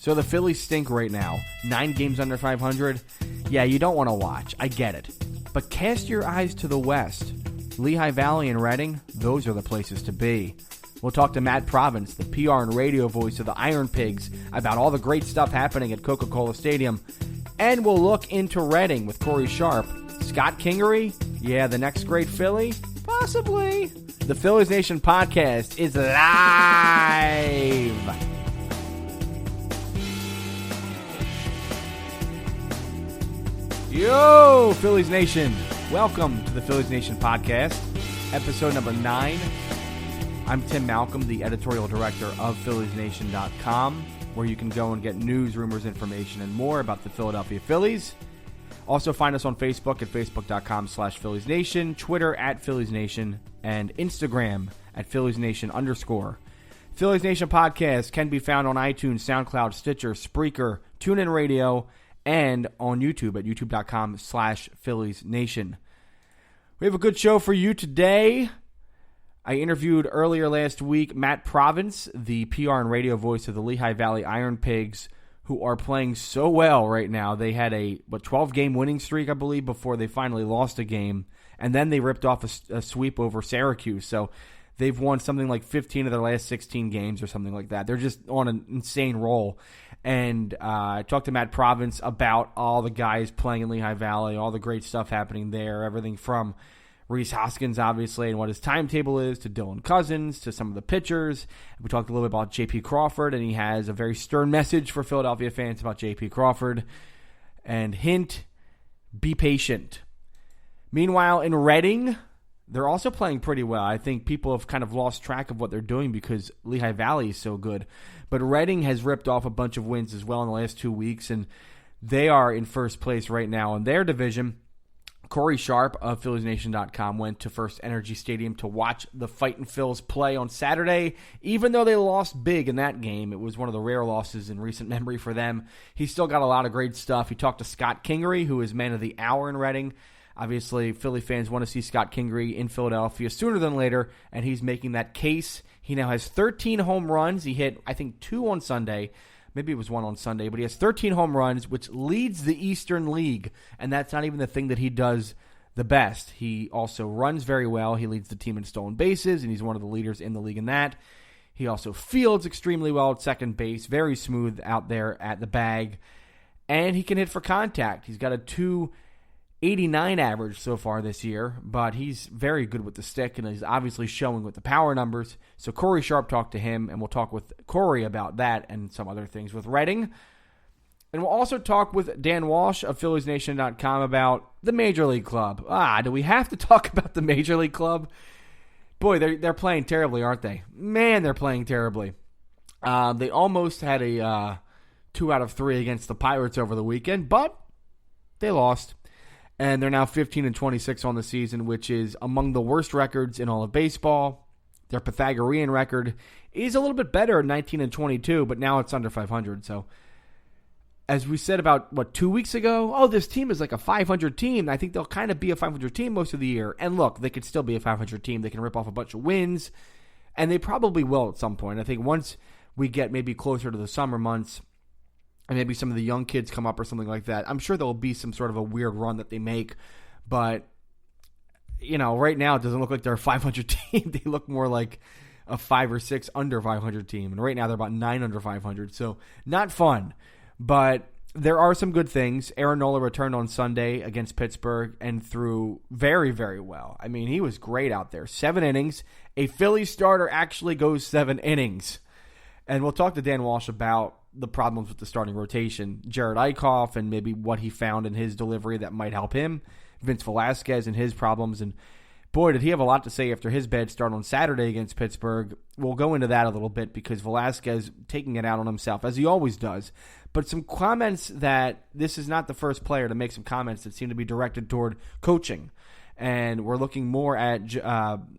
So the Phillies stink right now. 9 games under 500. Yeah, you don't want to watch. I get it. But cast your eyes to the west. Lehigh Valley and Reading, those are the places to be. We'll talk to Matt Provence, the PR and radio voice of the IronPigs, about all the great stuff happening at Coca-Cola Stadium. And we'll look into Reading with Corey Sharp. Scott Kingery? Yeah, the next great Philly? Possibly. The Phillies Nation Podcast is live. Yo, Phillies Nation. Welcome to the Phillies Nation Podcast, episode number 9. I'm Tim Malcolm, the editorial director of PhilliesNation.com, where you can go and get news, rumors, information, and more about the Philadelphia Phillies. Also find us on Facebook at facebook.com/PhilliesNation, Twitter at PhilliesNation, and Instagram at PhilliesNation_. Phillies Nation Podcast can be found on iTunes, SoundCloud, Stitcher, Spreaker, TuneIn Radio, and on YouTube at youtube.com/PhilliesNation. We have a good show for you today. I interviewed earlier last week Matt Provence, the PR and radio voice of the Lehigh Valley IronPigs, who are playing so well right now. They had a 12-game winning streak, I believe, before they finally lost a game, and then they ripped off a sweep over Syracuse. So they've won something like 15 of their last 16 games or something like that. They're just on an insane roll. And I talked to Matt Provence about all the guys playing in Lehigh Valley, all the great stuff happening there, everything from Rhys Hoskins, obviously, and what his timetable is, to Dylan Cousins, to some of the pitchers. We talked a little bit about J.P. Crawford, and he has a very stern message for Philadelphia fans about J.P. Crawford. And hint, be patient. Meanwhile, in Reading, they're also playing pretty well. I think people have kind of lost track of what they're doing because Lehigh Valley is so good. But Reading has ripped off a bunch of wins as well in the last 2 weeks, and they are in first place right now in their division. Corey Sharp of PhilliesNation.com went to First Energy Stadium to watch the Fightin Phils play on Saturday. Even though they lost big in that game, it was one of the rare losses in recent memory for them. He still got a lot of great stuff. He talked to Scott Kingery, who is man of the hour in Reading. Obviously, Philly fans want to see Scott Kingery in Philadelphia sooner than later, and he's making that case. He now has 13 home runs. He hit, I think, 2 on Sunday. Maybe it was 1 on Sunday, but he has 13 home runs, which leads the Eastern League, and that's not even the thing that he does the best. He also runs very well. He leads the team in stolen bases, and he's one of the leaders in the league in that. He also fields extremely well at second base, very smooth out there at the bag, and he can hit for contact. He's got a .289 average so far this year, but he's very good with the stick, and he's obviously showing with the power numbers. So Corey Sharp talked to him, and we'll talk with Corey about that and some other things with Reading. And we'll also talk with Dan Walsh of PhilliesNation.com about the Major League Club. Do we have to talk about the Major League Club? Boy, they're playing terribly, aren't they? Man, they're playing terribly. They almost had a 2 out of 3 against the Pirates over the weekend, but they lost. And they're now 15-26 on the season, which is among the worst records in all of baseball. Their Pythagorean record is a little bit better at 19-22, but now it's under 500. So, as we said about, 2 weeks ago? This team is like a 500 team. I think they'll kind of be a 500 team most of the year. And look, they could still be a 500 team. They can rip off a bunch of wins, and they probably will at some point. I think once we get maybe closer to the summer months, and maybe some of the young kids come up or something like that, I'm sure there will be some sort of a weird run that they make. But, right now it doesn't look like they're a 500 team. They look more like a 5 or 6 under 500 team. And right now they're about 9 under 500. So not fun. But there are some good things. Aaron Nola returned on Sunday against Pittsburgh and threw very, very well. I mean, he was great out there. 7 innings. A Philly starter actually goes 7 innings. And we'll talk to Dan Walsh about the problems with the starting rotation. Jared Eichhoff and maybe what he found in his delivery that might help him. Vince Velasquez and his problems. And boy, did he have a lot to say after his bad start on Saturday against Pittsburgh. We'll go into that a little bit because Velasquez taking it out on himself, as he always does. But some comments that this is not the first player to make some comments that seem to be directed toward coaching. And we're looking more at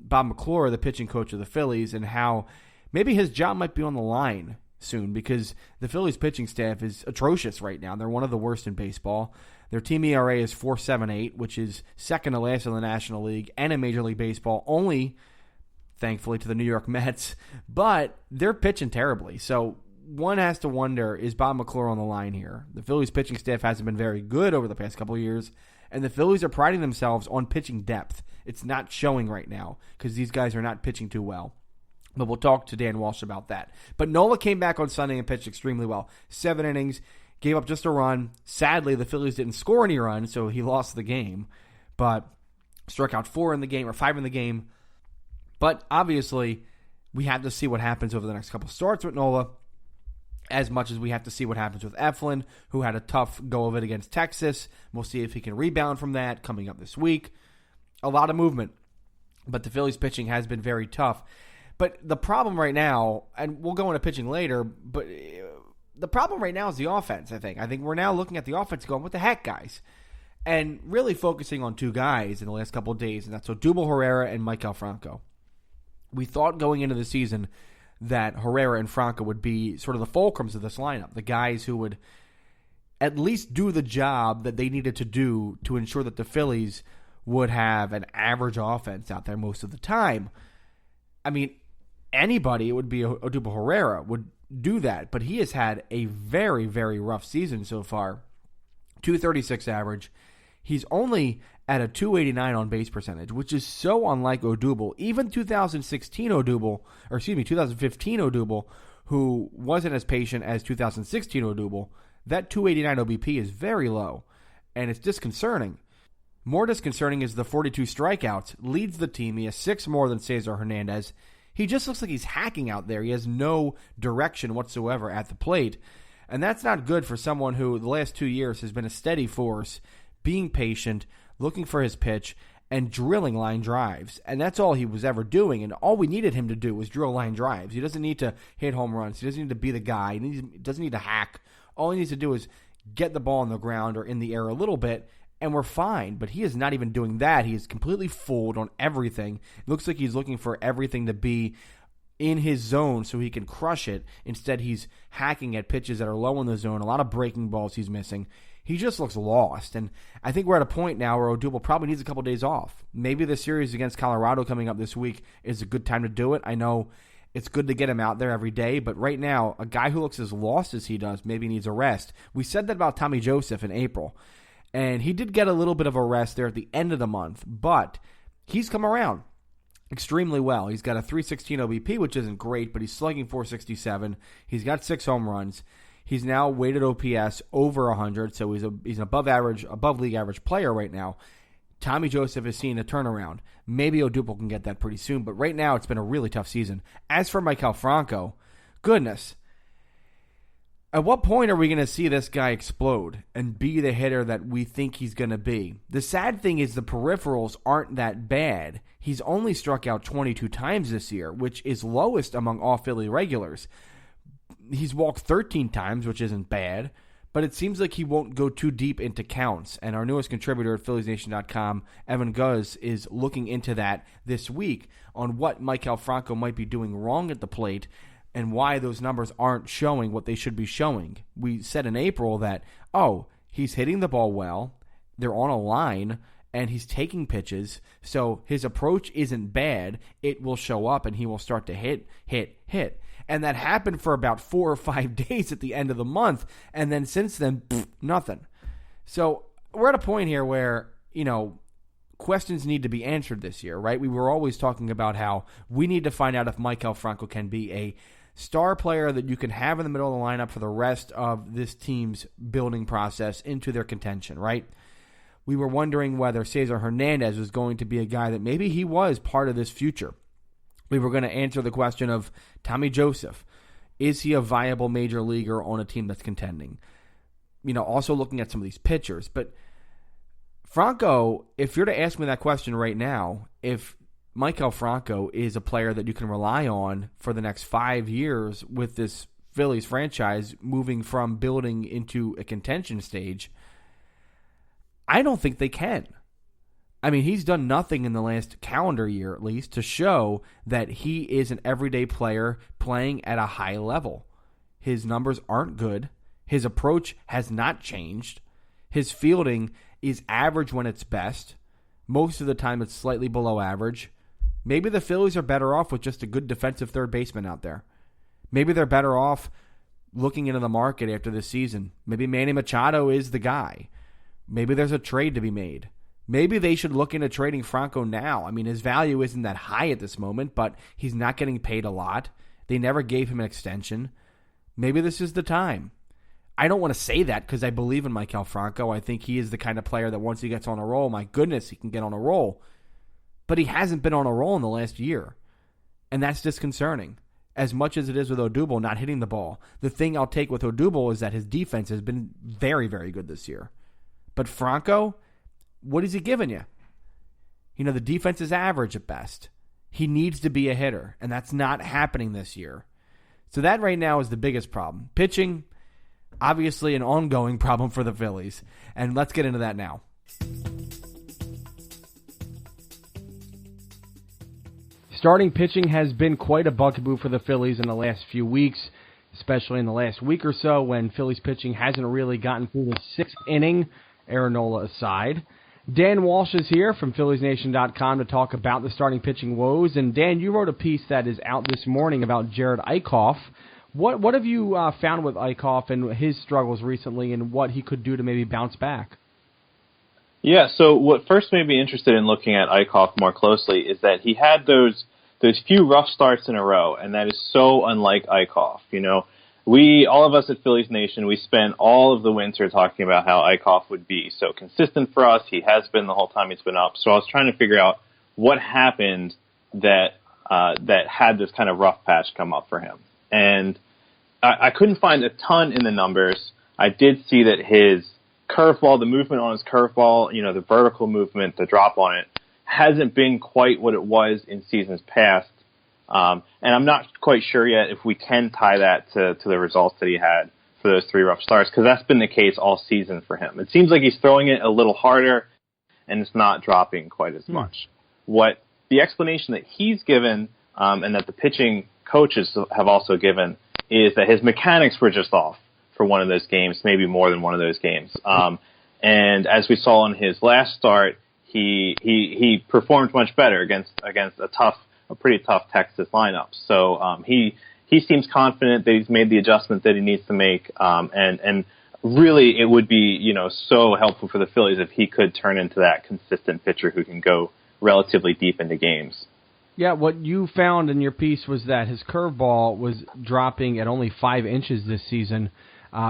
Bob McClure, the pitching coach of the Phillies, and how maybe his job might be on the line soon because the Phillies pitching staff is atrocious right now. They're one of the worst in baseball. Their team ERA is 4.78, which is second to last in the National League and in Major League Baseball, only, thankfully, to the New York Mets. But they're pitching terribly. So one has to wonder, is Bob McClure on the line here? The Phillies pitching staff hasn't been very good over the past couple of years, and the Phillies are priding themselves on pitching depth. It's not showing right now because these guys are not pitching too well. But we'll talk to Dan Walsh about that. But Nola came back on Sunday and pitched extremely well. 7 innings, gave up just a run. Sadly, the Phillies didn't score any runs, so he lost the game. But struck out 4 in the game, or 5 in the game. But obviously, we have to see what happens over the next couple starts with Nola, as much as we have to see what happens with Eflin, who had a tough go of it against Texas. We'll see if he can rebound from that coming up this week. A lot of movement, but the Phillies pitching has been very tough. But the problem right now, and we'll go into pitching later, but the problem right now is the offense, I think. I think we're now looking at the offense going, what the heck, guys? And really focusing on 2 guys in the last couple of days, and that's Odubel Herrera and Maikel Franco. We thought going into the season that Herrera and Franco would be sort of the fulcrums of this lineup, the guys who would at least do the job that they needed to do to ensure that the Phillies would have an average offense out there most of the time. I mean, anybody, it would be Odubel Herrera, would do that, but he has had a very, very rough season so far. 236 average. He's only at a 289 on base percentage, which is so unlike Odubel. Even 2015 Odubel, who wasn't as patient as 2016 Odubel, that 289 OBP is very low, and it's disconcerting. More disconcerting is the 42 strikeouts. Leads the team. He has 6 more than Cesar Hernandez. He just looks like he's hacking out there. He has no direction whatsoever at the plate. And that's not good for someone who the last 2 years has been a steady force, being patient, looking for his pitch, and drilling line drives. And that's all he was ever doing. And all we needed him to do was drill line drives. He doesn't need to hit home runs. He doesn't need to be the guy. He doesn't need to hack. All he needs to do is get the ball on the ground or in the air a little bit, and we're fine. But he is not even doing that. He is completely fooled on everything. It looks like he's looking for everything to be in his zone so he can crush it. Instead, he's hacking at pitches that are low in the zone. A lot of breaking balls he's missing. He just looks lost. And I think we're at a point now where Odubel probably needs a couple days off. Maybe the series against Colorado coming up this week is a good time to do it. I know it's good to get him out there every day, but right now, a guy who looks as lost as he does maybe needs a rest. We said that about Tommy Joseph in April, and he did get a little bit of a rest there at the end of the month, but he's come around extremely well. He's got a 316 OBP, which isn't great, but he's slugging 467. He's got 6 home runs. He's now weighted OPS over 100, so he's an above league average player right now. Tommy Joseph is seeing a turnaround. Maybe Odubel can get that pretty soon, but right now it's been a really tough season. As for Maikel Franco, goodness, at what point are we going to see this guy explode and be the hitter that we think he's going to be? The sad thing is the peripherals aren't that bad. He's only struck out 22 times this year, which is lowest among all Philly regulars. He's walked 13 times, which isn't bad, but it seems like he won't go too deep into counts. And our newest contributor at PhilliesNation.com, Evan Guz, is looking into that this week on what Maikel Franco might be doing wrong at the plate and why those numbers aren't showing what they should be showing. We said in April that, he's hitting the ball well, they're on a line, and he's taking pitches, so his approach isn't bad. It will show up, and he will start to hit. And that happened for about 4 or 5 days at the end of the month, and then since then, nothing. So we're at a point here where, questions need to be answered this year, right? We were always talking about how we need to find out if Maikel Franco can be a star player that you can have in the middle of the lineup for the rest of this team's building process into their contention, right? We were wondering whether Cesar Hernandez was going to be a guy that maybe he was part of this future. We were going to answer the question of Tommy Joseph. Is he a viable major leaguer on a team that's contending? Also looking at some of these pitchers. But Franco, if you're to ask me that question right now, if Maikel Franco is a player that you can rely on for the next 5 years with this Phillies franchise moving from building into a contention stage, I don't think they can. I mean, he's done nothing in the last calendar year, at least, to show that he is an everyday player playing at a high level. His numbers aren't good. His approach has not changed. His fielding is average when it's best. Most of the time, it's slightly below average. Maybe the Phillies are better off with just a good defensive third baseman out there. Maybe they're better off looking into the market after this season. Maybe Manny Machado is the guy. Maybe there's a trade to be made. Maybe they should look into trading Franco now. I mean, his value isn't that high at this moment, but he's not getting paid a lot. They never gave him an extension. Maybe this is the time. I don't want to say that because I believe in Maikel Franco. I think he is the kind of player that once he gets on a roll, my goodness, he can get on a roll. But he hasn't been on a roll in the last year. And that's disconcerting. As much as it is with Odubel not hitting the ball. The thing I'll take with Odubel is that his defense has been very, very good this year. But Franco, what is he giving you? You know, the defense is average at best. He needs to be a hitter, and that's not happening this year. So that right now is the biggest problem. Pitching, obviously an ongoing problem for the Phillies. And let's get into that now. Starting pitching has been quite a bugaboo for the Phillies in the last few weeks, especially in the last week or so when Phillies pitching hasn't really gotten through the sixth inning, Aaron Nola aside. Dan Walsh is here from PhilliesNation.com to talk about the starting pitching woes. And Dan, you wrote a piece that is out this morning about Jerad Eickhoff. What have you found with Eickhoff and his struggles recently and what he could do to maybe bounce back? Yeah, so what first made me interested in looking at Eickhoff more closely is that he had those few rough starts in a row, and that is so unlike Eickhoff. You know, all of us at Phillies Nation, we spent all of the winter talking about how Eickhoff would be so consistent for us. He has been the whole time he's been up. So I was trying to figure out what happened that had this kind of rough patch come up for him. And I couldn't find a ton in the numbers. I did see that his curveball, the movement on his curveball, you know, the vertical movement, the drop on it, hasn't been quite what it was in seasons past. And I'm not quite sure yet if we can tie that to the results that he had for those three rough starts, because that's been the case all season for him. It seems like he's throwing it a little harder, and it's not dropping quite as much. What the explanation that he's given, and that the pitching coaches have also given, is that his mechanics were just off for one of those games, maybe more than one of those games. And as we saw in his last start, he performed much better against a pretty tough Texas lineup. So he seems confident that he's made the adjustment that he needs to make. And really, it would be, you know, so helpful for the Phillies if he could turn into that consistent pitcher who can go relatively deep into games. Yeah, what you found in your piece was that his curveball was dropping at only 5 inches this season,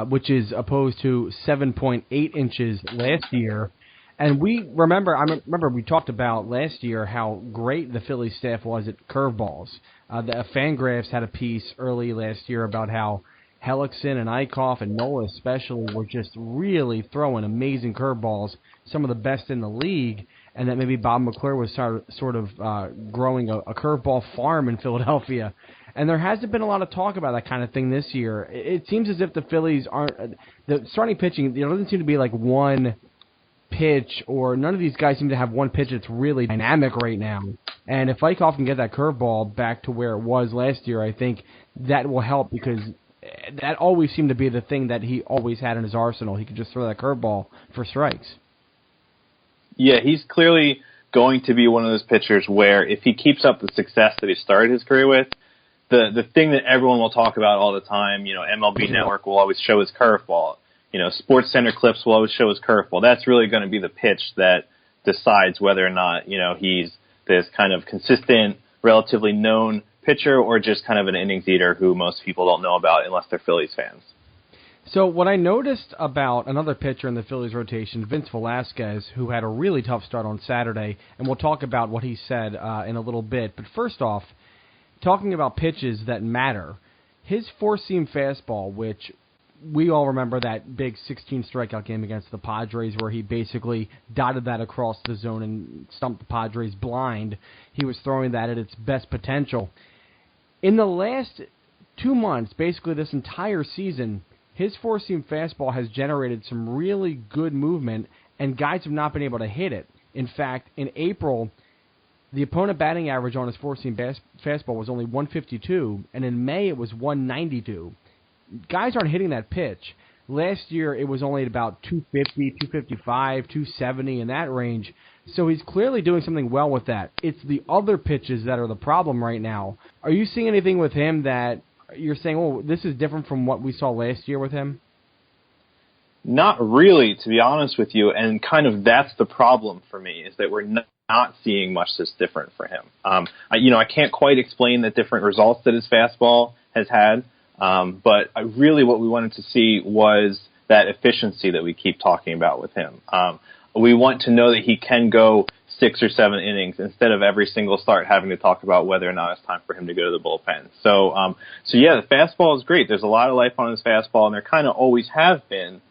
which is opposed to 7.8 inches last year. And I remember we talked about last year how great the Phillies staff was at curveballs. The Fangraphs had a piece early last year about how Hellickson and Eickhoff and Nola especially were just really throwing amazing curveballs, some of the best in the league, and that maybe Bob McClure was sort of growing a curveball farm in Philadelphia. And there hasn't been a lot of talk about that kind of thing this year. It seems as if the Phillies aren't – the starting pitching, there doesn't seem to be like one – pitch, or none of these guys seem to have one pitch that's really dynamic right now. And if Eickhoff can get that curveball back to where it was last year, I think that will help, because that always seemed to be the thing that he always had in his arsenal. He could just throw that curveball for strikes. Yeah, he's clearly going to be one of those pitchers where if he keeps up the success that he started his career with, the thing that everyone will talk about all the time, you know, MLB Network will always show his curveball. You know, Sports Center clips will always show his curveball. That's really going to be the pitch that decides whether or not, you know, he's this kind of consistent, relatively known pitcher or just kind of an innings eater who most people don't know about unless they're Phillies fans. So what I noticed about another pitcher in the Phillies rotation, Vince Velasquez, who had a really tough start on Saturday, and we'll talk about what he said in a little bit. But first off, talking about pitches that matter, his four-seam fastball, which we all remember that big 16 strikeout game against the Padres where he basically dotted that across the zone and stumped the Padres blind. He was throwing that at its best potential. In the last 2 months, basically this entire season, his four-seam fastball has generated some really good movement, and guys have not been able to hit it. In fact, in April, the opponent batting average on his four-seam fastball was only 152, and in May it was 192. Guys aren't hitting that pitch. Last year, it was only at about 250, 255, 270, in that range. So he's clearly doing something well with that. It's the other pitches that are the problem right now. Are you seeing anything with him that you're saying, oh, this is different from what we saw last year with him? Not really, to be honest with you, and kind of that's the problem for me, is that we're not seeing much that's different for him. I can't quite explain the different results that his fastball has had, but really what we wanted to see was that efficiency that we keep talking about with him. We want to know that he can go 6 or 7 innings instead of every single start having to talk about whether or not it's time for him to go to the bullpen. So yeah, the fastball is great. There's a lot of life on his fastball, and there kind of always has been.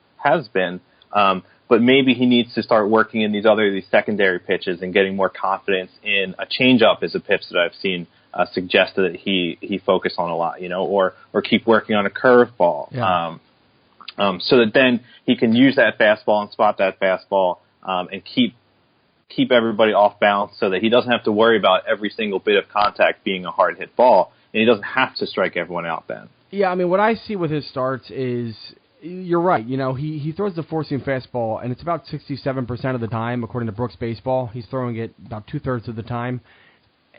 But maybe he needs to start working in these secondary pitches and getting more confidence in a changeup as a pitch that I've seen suggested that he focus on a lot, or keep working on a curveball. Yeah. So that then he can use that fastball and spot that fastball and keep everybody off balance so that he doesn't have to worry about every single bit of contact being a hard hit ball, and he doesn't have to strike everyone out then. Yeah, I mean, what I see with his starts is, you're right, he throws the four-seam fastball, and it's about 67% of the time, according to Brooks Baseball. He's throwing it about two-thirds of the time.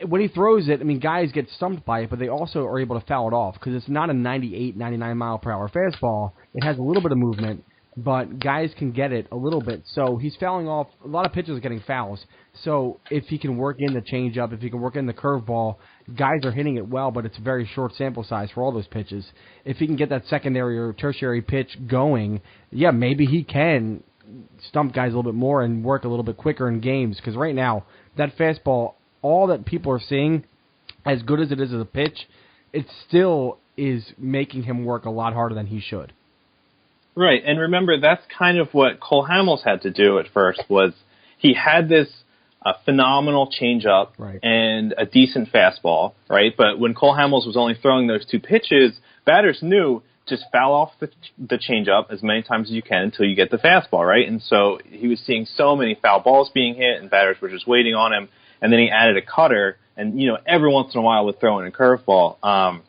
When he throws it, I mean, guys get stumped by it, but they also are able to foul it off because it's not a 98, 99-mile-per-hour fastball. It has a little bit of movement, but guys can get it a little bit. So he's fouling off. A lot of pitchers are getting fouls. So if he can work in the changeup, if he can work in the curveball, guys are hitting it well, but it's a very short sample size for all those pitches. If he can get that secondary or tertiary pitch going, yeah, maybe he can stump guys a little bit more and work a little bit quicker in games. Because right now, that fastball, all that people are seeing, as good as it is as a pitch, it still is making him work a lot harder than he should. Right, and remember, that's kind of what Cole Hamels had to do at first, was he had this phenomenal changeup and a decent fastball, right? But when Cole Hamels was only throwing those 2 pitches, batters knew just foul off the changeup as many times as you can until you get the fastball, right? And so he was seeing so many foul balls being hit, and batters were just waiting on him. And then he added a cutter, and every once in a while would throw in a curveball.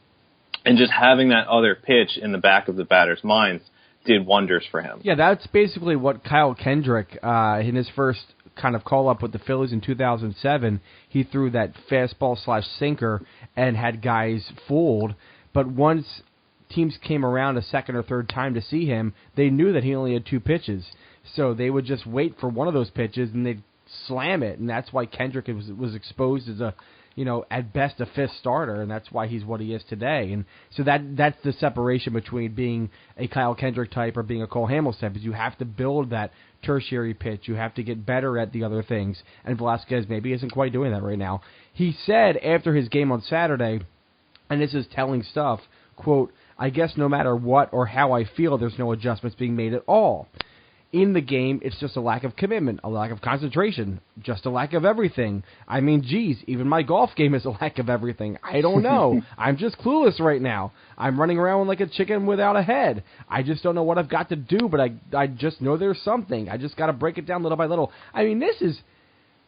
And just having that other pitch in the back of the batter's minds did wonders for him. Yeah, that's basically what Kyle Kendrick, in his first kind of call-up with the Phillies in 2007, he threw that fastball/sinker and had guys fooled. But once teams came around a second or third time to see him, they knew that he only had 2 pitches. So they would just wait for one of those pitches, and they'd slam it. And that's why Kendrick was exposed as a, at best a 5th starter, and that's why he's what he is today. And so that's the separation between being a Kyle Kendrick type or being a Cole Hamels type, is you have to build that tertiary pitch. You have to get better at the other things, and Velasquez maybe isn't quite doing that right now. He said after his game on Saturday, and this is telling stuff, quote, "I guess no matter what or how I feel, there's no adjustments being made at all. In the game, it's just a lack of commitment, a lack of concentration, just a lack of everything. I mean, geez, even my golf game is a lack of everything. I don't know. I'm just clueless right now. I'm running around like a chicken without a head. I just don't know what I've got to do, but I just know there's something. I just got to break it down little by little." I mean, this is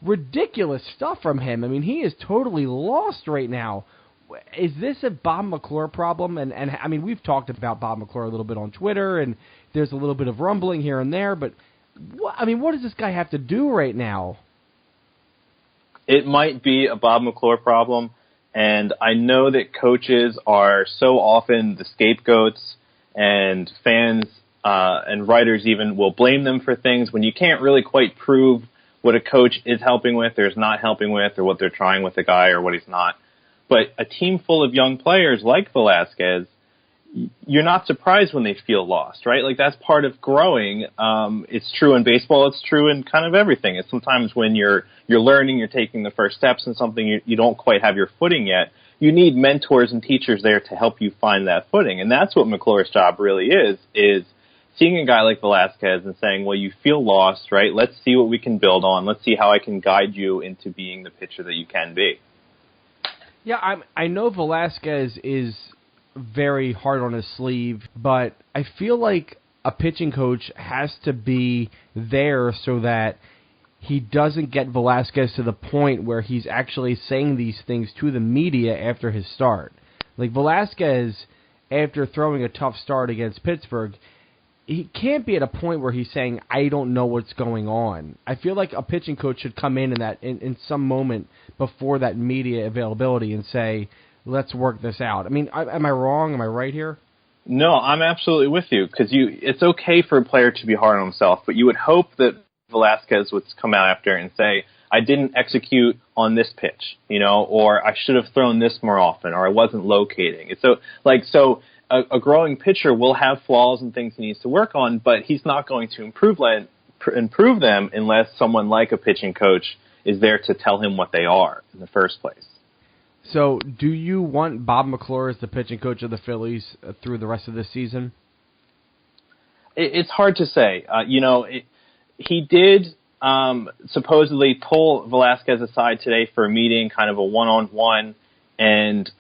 ridiculous stuff from him. I mean, he is totally lost right now. Is this a Bob McClure problem? And I mean, we've talked about Bob McClure a little bit on Twitter, and there's a little bit of rumbling here and there, but what does this guy have to do right now? It might be a Bob McClure problem, and I know that coaches are so often the scapegoats, and fans and writers even will blame them for things when you can't really quite prove what a coach is helping with or is not helping with, or what they're trying with the guy or what he's not. But a team full of young players like Velasquez, you're not surprised when they feel lost, right? Like, that's part of growing. It's true in baseball. It's true in kind of everything. It's sometimes when you're learning, you're taking the first steps in something, you don't quite have your footing yet. You need mentors and teachers there to help you find that footing. And that's what McClure's job really is seeing a guy like Velasquez and saying, well, you feel lost, right? Let's see what we can build on. Let's see how I can guide you into being the pitcher that you can be. Yeah, I know Velasquez is very hard on his sleeve, but I feel like a pitching coach has to be there so that he doesn't get Velasquez to the point where he's actually saying these things to the media after his start. Like, Velasquez, after throwing a tough start against Pittsburgh, he can't be at a point where he's saying, I don't know what's going on. I feel like a pitching coach should come in some moment before that media availability and say, let's work this out. I mean, am I wrong? Am I right here? No, I'm absolutely with you, because it's okay for a player to be hard on himself, but you would hope that Velasquez would come out after and say, I didn't execute on this pitch, or I should have thrown this more often, or I wasn't locating. It's a growing pitcher will have flaws and things he needs to work on, but he's not going to improve them unless someone like a pitching coach is there to tell him what they are in the first place. So, do you want Bob McClure as the pitching coach of the Phillies through the rest of this season? It's hard to say. He did supposedly pull Velasquez aside today for a meeting, kind of a one-on-one, and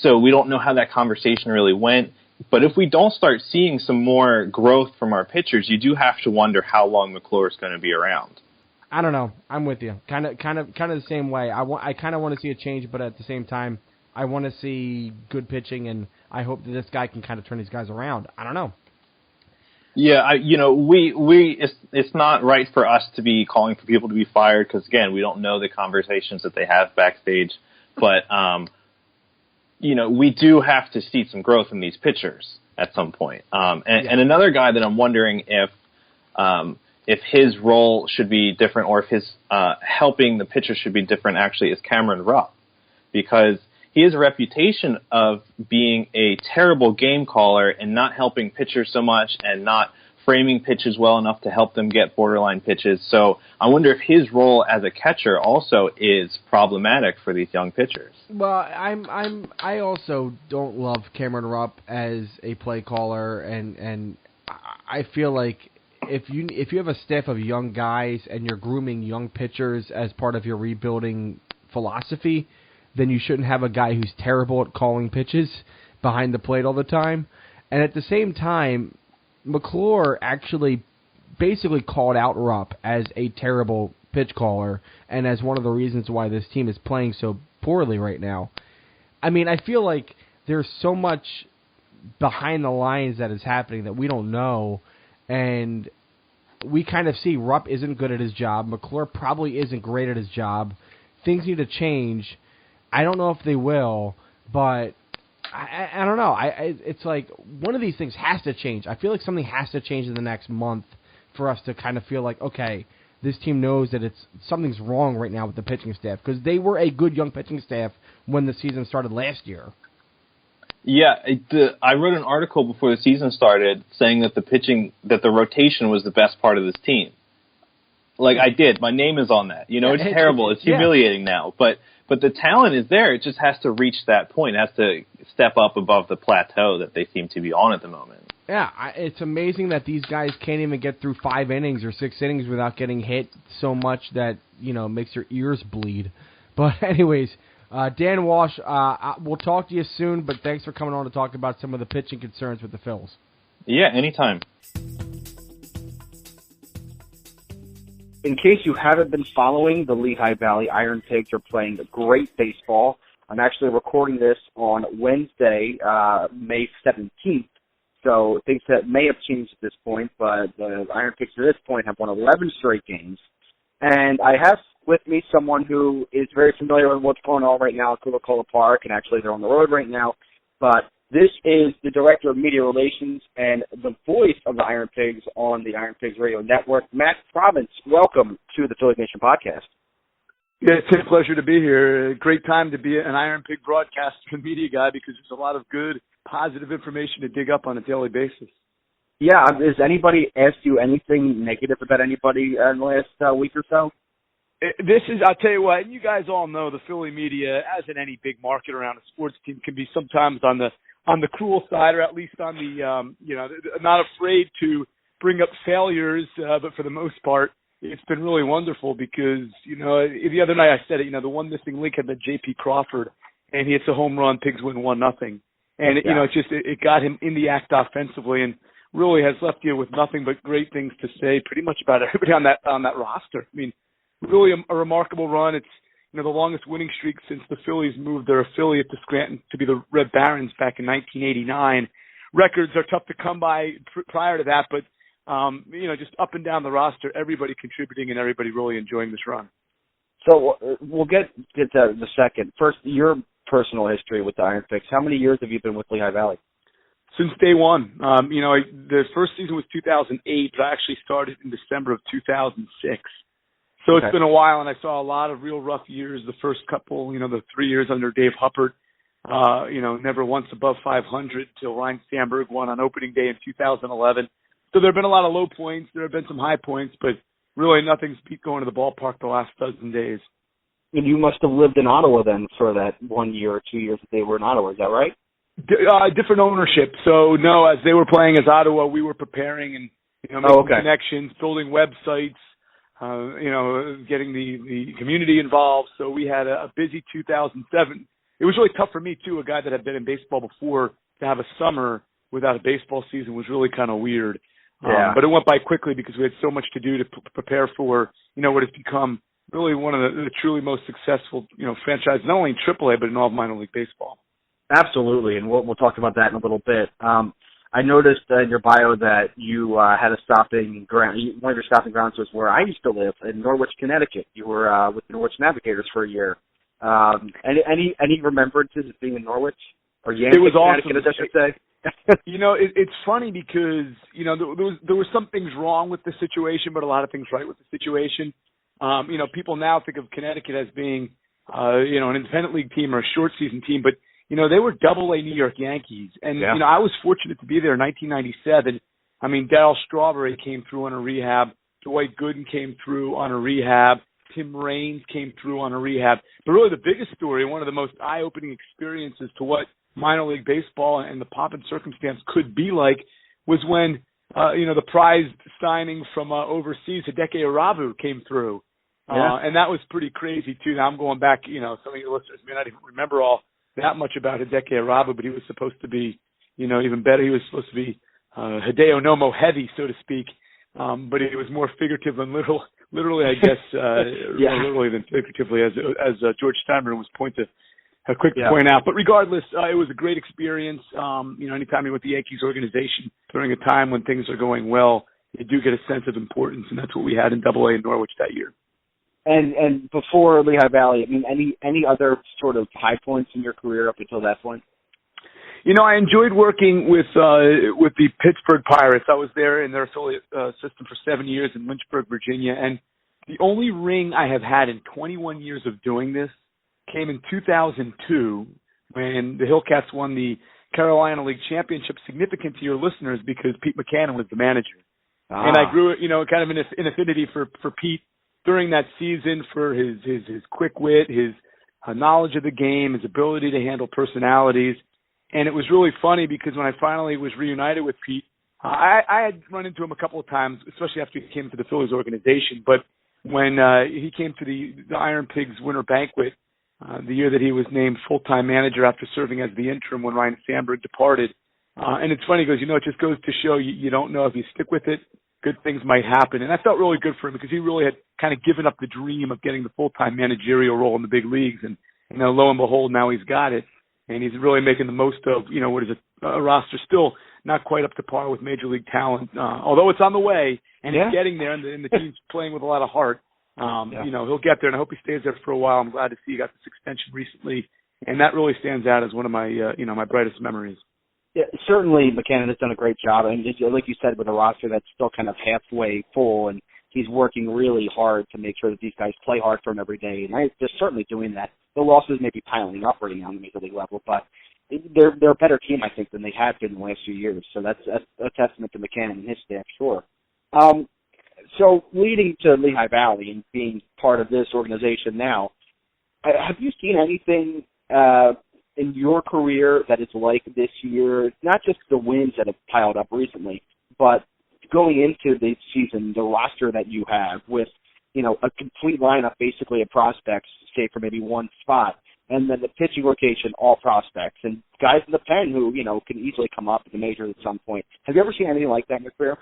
so we don't know how that conversation really went. But if we don't start seeing some more growth from our pitchers, you do have to wonder how long McClure is going to be around. I don't know. I'm with you. Kind of the same way. I kind of want to see a change, but at the same time, I want to see good pitching, and I hope that this guy can kind of turn these guys around. I don't know. Yeah, it's not right for us to be calling for people to be fired because, again, we don't know the conversations that they have backstage. But, we do have to see some growth in these pitchers at some point. And another guy that I'm wondering if his role should be different or if his helping the pitcher should be different actually is Cameron Rupp, because he has a reputation of being a terrible game caller and not helping pitchers so much and not framing pitches well enough to help them get borderline pitches. So I wonder if his role as a catcher also is problematic for these young pitchers. Well, I also don't love Cameron Rupp as a play caller, and I feel like if you have a staff of young guys and you're grooming young pitchers as part of your rebuilding philosophy, then you shouldn't have a guy who's terrible at calling pitches behind the plate all the time. And at the same time, McClure actually basically called out Rupp as a terrible pitch caller and as one of the reasons why this team is playing so poorly right now. I mean, I feel like there's so much behind the lines that is happening that we don't know, and we kind of see Rupp isn't good at his job. McClure probably isn't great at his job. Things need to change. I don't know if they will, but I don't know. It's like one of these things has to change. I feel like something has to change in the next month for us to kind of feel like, okay, this team knows that something's wrong right now with the pitching staff, because they were a good young pitching staff when the season started last year. Yeah, I wrote an article before the season started saying that the rotation was the best part of this team. Like I did. My name is on that. It's terrible. It's humiliating now. But the talent is there. It just has to reach that point. It has to step up above the plateau that they seem to be on at the moment. Yeah, it's amazing that these guys can't even get through 5 innings or 6 innings without getting hit so much that, makes your ears bleed. But anyways, Dan Walsh, we'll talk to you soon, but thanks for coming on to talk about some of the pitching concerns with the Phils. Yeah, anytime. In case you haven't been following, the Lehigh Valley IronPigs are playing great baseball. I'm actually recording this on Wednesday, May 17th. So things that may have changed at this point, but the IronPigs at this point have won 11 straight games. And I have with me someone who is very familiar with what's going on right now at Coca-Cola Park, and actually they're on the road right now. But this is the Director of Media Relations and the voice of the IronPigs on the IronPigs Radio Network, Matt Provence. Welcome to the Phillies Nation Podcast. Yeah, it's a pleasure to be here. Great time to be an IronPig broadcaster and media guy because there's a lot of good, positive information to dig up on a daily basis. Yeah, has anybody asked you anything negative about anybody in the last week or so? I'll tell you what, and you guys all know the Philly media, as in any big market around a sports team, can be sometimes on the cruel side, or at least on the, not afraid to bring up failures, but for the most part, it's been really wonderful because, the other night I said it, the one missing link had been J.P. Crawford, and he hits a home run, Pigs win 1-0. And, it got him in the act offensively and really has left you with nothing but great things to say pretty much about everybody on that roster. I mean, really a remarkable run. It's, the longest winning streak since the Phillies moved their affiliate to Scranton to be the Red Barons back in 1989. Records are tough to come by prior to that, but, just up and down the roster, everybody contributing and everybody really enjoying this run. So we'll get to the second. First, your personal history with the IronPigs. How many years have you been with Lehigh Valley? Since day one. The first season was 2008, but I actually started in December of 2006. So It's been a while, and I saw a lot of real rough years. The first couple, the 3 years under Dave Huppert, never once above 500 till Ryan Sandberg won on opening day in 2011. So there have been a lot of low points. There have been some high points, but really nothing's beat going to the ballpark the last dozen days. And you must have lived in Ottawa then for that 1 year or 2 years that they were in Ottawa. Is that right? Different ownership. So no, as they were playing as Ottawa, we were preparing and making connections, building websites, getting the community involved. So we had a busy 2007. It was really tough for me too, a guy that had been in baseball before, to have a summer without a baseball season was really kind of weird. Yeah. But it went by quickly because we had so much to do to prepare for what has become really one of the truly most successful franchises, not only in AAA but in all of minor league baseball. Absolutely, and we'll talk about that in a little bit. I noticed in your bio that you had a stopping ground. One of your stopping grounds was where I used to live, in Norwich, Connecticut. You were with the Norwich Navigators for a year. Any remembrances of being in Norwich? Or Yankee, it was awesome. Connecticut, as I should say. It's funny because there were some things wrong with the situation, but a lot of things right with the situation. People now think of Connecticut as being an independent league team or a short season team, but they were Double-A New York Yankees, and I was fortunate to be there in 1997. I mean, Darryl Strawberry came through on a rehab, Dwight Gooden came through on a rehab, Tim Raines came through on a rehab. But really, the biggest story, one of the most eye-opening experiences to what minor league baseball and the pomp and circumstance could be like, was when the prized signing from overseas, Hideki Arabu, came through. And that was pretty crazy too. Now I'm going back, some of your listeners may not even remember all that much about Hideki Arabu, but he was supposed to be, even better. He was supposed to be Hideo Nomo heavy, so to speak. But it was more figurative than literally, I guess, more literally than figuratively, as George Steinbrenner was quick to point out. But regardless, it was a great experience. Anytime you're with the Yankees organization during a time when things are going well, you do get a sense of importance, and that's what we had in Double-A in Norwich that year. And before Lehigh Valley, I mean, any other sort of high points in your career up until that point? I enjoyed working with the Pittsburgh Pirates. I was there in their affiliate system for 7 years in Lynchburg, Virginia, and the only ring I have had in 21 years of doing this came in 2002 when the Hillcats won the Carolina League Championship, significant to your listeners because Pete McCannon was the manager. And I grew, kind of an affinity for Pete during that season, for his quick wit, his knowledge of the game, his ability to handle personalities. And it was really funny because when I finally was reunited with Pete, I had run into him a couple of times, especially after he came to the Phillies organization. But when he came to the IronPigs Winter Banquet, the year that he was named full-time manager after serving as the interim when Ryan Sandberg departed. And it's funny, he goes, it just goes to show you don't know if you stick with it, good things might happen. And I felt really good for him because he really had kind of given up the dream of getting the full-time managerial role in the big leagues. And, lo and behold, now he's got it. And he's really making the most of, what is a roster still not quite up to par with major league talent, although it's on the way and it's getting there and the team's playing with a lot of heart. He'll get there, and I hope he stays there for a while. I'm glad to see he got this extension recently, and that really stands out as one of my, my brightest memories. Yeah, certainly McCannon has done a great job, and like you said, with a roster that's still kind of halfway full, and he's working really hard to make sure that these guys play hard for him every day, and they're certainly doing that. The losses may be piling up right now on the major league level, but they're a better team, I think, than they have been in the last few years. So that's a testament to McCannon and his staff, sure. So leading to Lehigh Valley and being part of this organization now, have you seen anything in your career that is like this year? Not just the wins that have piled up recently, but going into the season, the roster that you have with, a complete lineup basically of prospects, save for maybe one spot, and then the pitching rotation, all prospects, and guys in the pen who, can easily come up at the majors at some point. Have you ever seen anything like that in your career?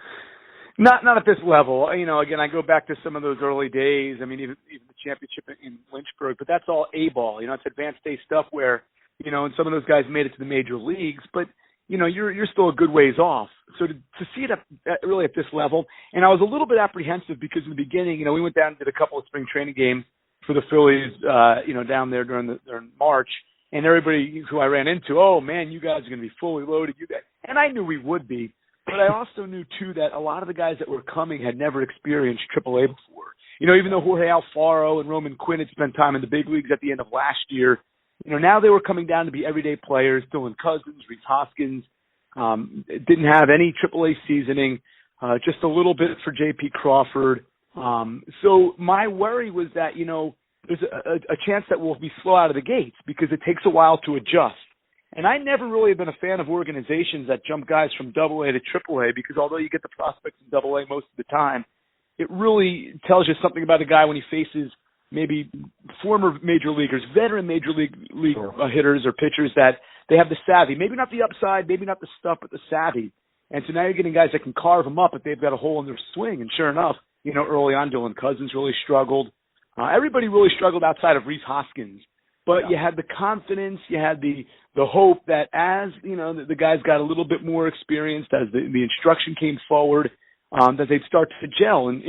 Not at this level. Again, I go back to some of those early days. I mean, even the championship in Lynchburg, but that's all A-ball. It's advanced day stuff where, and some of those guys made it to the major leagues, but, you're still a good ways off. So to see it really at this level, and I was a little bit apprehensive because in the beginning, we went down and did a couple of spring training games for the Phillies, down there during March. and everybody who I ran into, oh man, you guys are going to be fully loaded. You guys, and I knew we would be, but I also knew too that a lot of the guys that were coming had never experienced AAA before. Even though Jorge Alfaro and Roman Quinn had spent time in the big leagues at the end of last year, now they were coming down to be everyday players. Dylan Cousins, Rhys Hoskins, didn't have any AAA seasoning, just a little bit for J.P. Crawford. So my worry was that, there's a chance that we'll be slow out of the gates because it takes a while to adjust. And I never really have been a fan of organizations that jump guys from AA to AAA because although you get the prospects in AA most of the time, it really tells you something about a guy when he faces maybe former major leaguers, veteran major league hitters or pitchers that they have the savvy, maybe not the upside, maybe not the stuff, but the savvy. And so now you're getting guys that can carve them up if they've got a hole in their swing. And sure enough, early on, Dylan Cousins really struggled. Everybody really struggled outside of Rhys Hoskins. But you had the confidence, you had the hope that as, the guys got a little bit more experienced, as the instruction came forward, that they'd start to gel. And,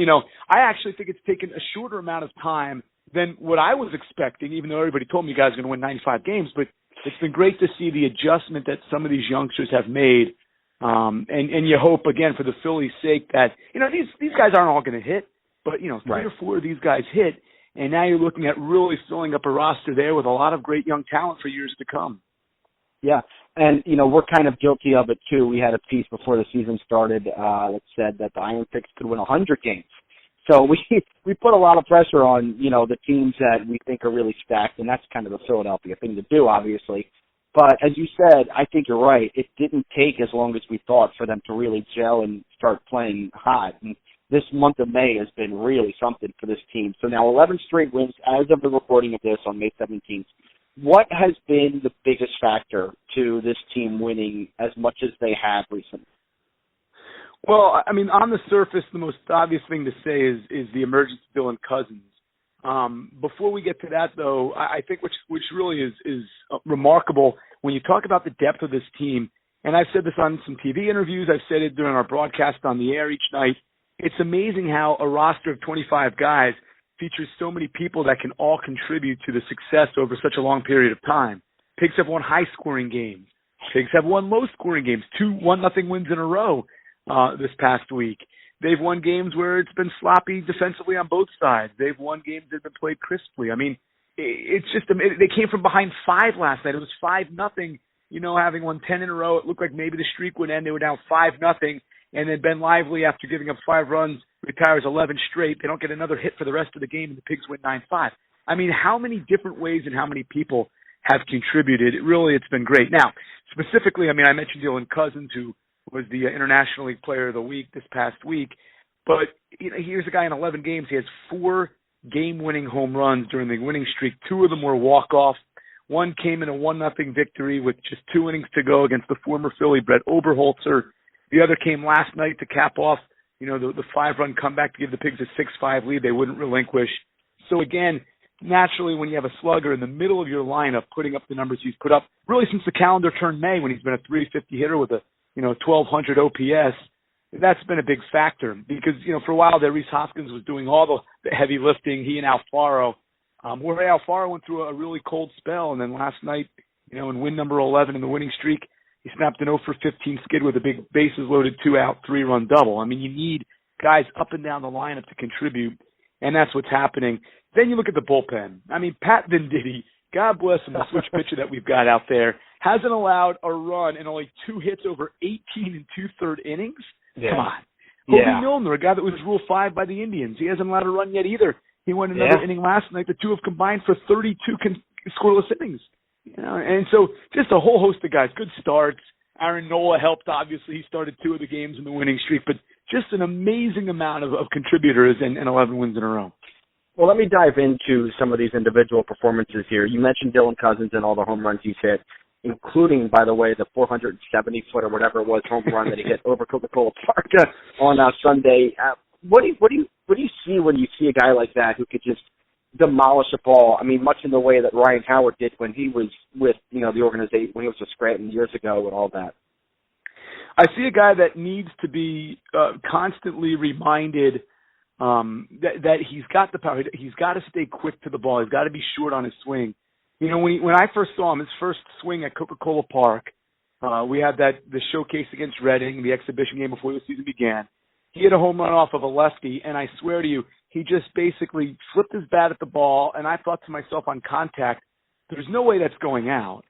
I actually think it's taken a shorter amount of time than what I was expecting, even though everybody told me you guys are going to win 95 games. But it's been great to see the adjustment that some of these youngsters have made. And you hope, again, for the Phillies' sake that, these guys aren't all going to hit, but, 3 or 4 of these guys hit. And now you're looking at really filling up a roster there with a lot of great young talent for years to come. Yeah, and, we're kind of guilty of it, too. We had a piece before the season started that said that the IronPigs could win 100 games. So we put a lot of pressure on, the teams that we think are really stacked, and that's kind of the Philadelphia thing to do, obviously. But as you said, I think you're right. It didn't take as long as we thought for them to really gel and start playing hot. And this month of May has been really something for this team. So now 11 straight wins as of the recording of this on May 17th. What has been the biggest factor to this team winning as much as they have recently? Well, I mean, on the surface, the most obvious thing to say is the emergence of Dylan Cousins. Before we get to that, though, I think which really is remarkable when you talk about the depth of this team, and I've said this on some TV interviews, I've said it during our broadcast on the air each night, it's amazing how a roster of 25 guys features so many people that can all contribute to the success over such a long period of time. Pigs have won high-scoring games. Pigs have won low-scoring games, 2 1-0 wins in a row this past week. They've won games where it's been sloppy defensively on both sides. They've won games that have been played crisply. I mean, it's just they came from behind 5 last night. It was 5-0. Having won 10 in a row, it looked like maybe the streak would end. They were down 5-0, and then Ben Lively, after giving up 5 runs, retires 11 straight. They don't get another hit for the rest of the game, and the Pigs win 9-5. I mean, how many different ways and how many people have contributed? It's been great. Now, specifically, I mean, I mentioned Dylan Cousins, who was the International League Player of the Week this past week. But here's a guy in 11 games. He has 4 game-winning home runs during the winning streak. 2 of them were walk-offs. One came in a 1-0 victory with just 2 innings to go against the former Philly, Brett Oberholzer. The other came last night to cap off, the 5-run comeback to give the Pigs a 6-5 lead they wouldn't relinquish. So again, naturally, when you have a slugger in the middle of your lineup putting up the numbers he's put up, really since the calendar turned May when he's been a 350 hitter with a 1,200 OPS, that's been a big factor because, for a while there, Rhys Hoskins was doing all the heavy lifting, he and Alfaro. Jorge Alfaro went through a really cold spell, and then last night, in win number 11 in the winning streak, he snapped an 0-for-15 skid with a big bases-loaded 2-out, 3-run double. I mean, you need guys up and down the lineup to contribute, and that's what's happening. Then you look at the bullpen. I mean, Pat Venditti, God bless him, the switch pitcher that we've got out there, hasn't allowed a run and only 2 hits over 18 and 2/3 innings. Yeah. Come on. Kobe Milner, a guy that was Rule 5 by the Indians. He hasn't allowed a run yet either. He won another inning last night. The two have combined for 32 scoreless innings. And so just a whole host of guys. Good starts. Aaron Nola helped, obviously. He started 2 of the games in the winning streak. But just an amazing amount of contributors and 11 wins in a row. Well, let me dive into some of these individual performances here. You mentioned Dylan Cousins and all the home runs he's hit, including, by the way, the 470-foot or whatever it was home run that he hit over Coca-Cola Park on Sunday. What do you see when you see a guy like that who could just demolish a ball? I mean, much in the way that Ryan Howard did when he was with the organization, when he was with Scranton years ago and all that. I see a guy that needs to be constantly reminded that he's got the power. He's got to stay quick to the ball. He's got to be short on his swing. You know, when I first saw him, his first swing at Coca-Cola Park, we had the showcase against Reading, the exhibition game before the season began. He hit a home run off of a lefty, and I swear to you, he just basically flipped his bat at the ball, and I thought to myself on contact, there's no way that's going out.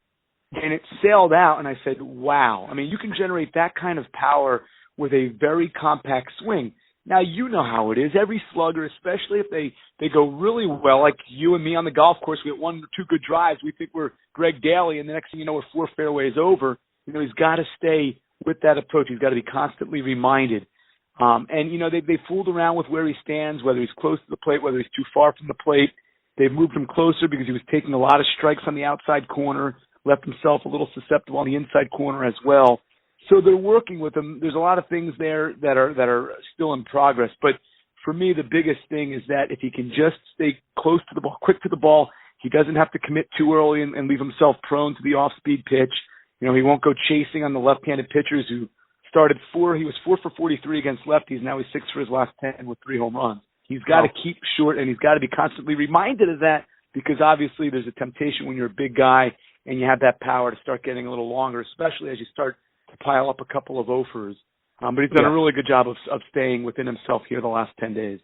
And it sailed out, and I said, wow. I mean, you can generate that kind of power with a very compact swing. Now, you know how it is. Every slugger, especially if they go really well, like you and me on the golf course, we get 1 or 2 good drives. We think we're Greg Daly, and the next thing you know, we're 4 fairways over. You know, he's got to stay with that approach. He's got to be constantly reminded. And, you know, they fooled around with where he stands, whether he's close to the plate, whether he's too far from the plate. They've moved him closer because he was taking a lot of strikes on the outside corner, left himself a little susceptible on the inside corner as well. So they're working with him. There's a lot of things there that are still in progress. But for me, the biggest thing is that if he can just stay close to the ball, quick to the ball, he doesn't have to commit too early and leave himself prone to the off-speed pitch. You know, he won't go chasing on the left-handed pitchers who he was 4 for 43 against lefties. Now he's 6 for his last 10 with 3 home runs. He's got to keep short, and he's got to be constantly reminded of that because obviously there's a temptation when you're a big guy and you have that power to start getting a little longer, especially as you start to pile up a couple of offers. But he's done a really good job of staying within himself here the last 10 days.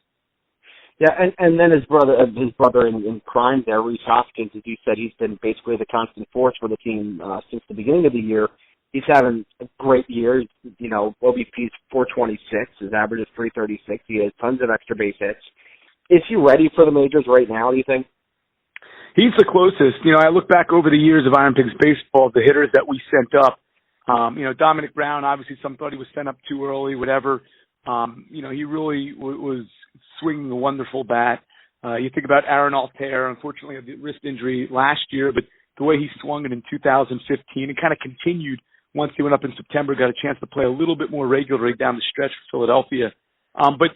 Yeah, and then his brother in crime there, Rhys Hoskins, as you said, he's been basically the constant force for the team since the beginning of the year. He's having a great year. You know, OBP's 426. His average is 336. He has tons of extra base hits. Is he ready for the majors right now, do you think? He's the closest. You know, I look back over the years of IronPigs baseball, the hitters that we sent up. You know, Dominic Brown, obviously some thought he was sent up too early, whatever. You know, he really was swinging a wonderful bat. You think about Aaron Altair, unfortunately had a wrist injury last year, but the way he swung it in 2015, it kind of continued once he went up in September, got a chance to play a little bit more regularly down the stretch for Philadelphia. But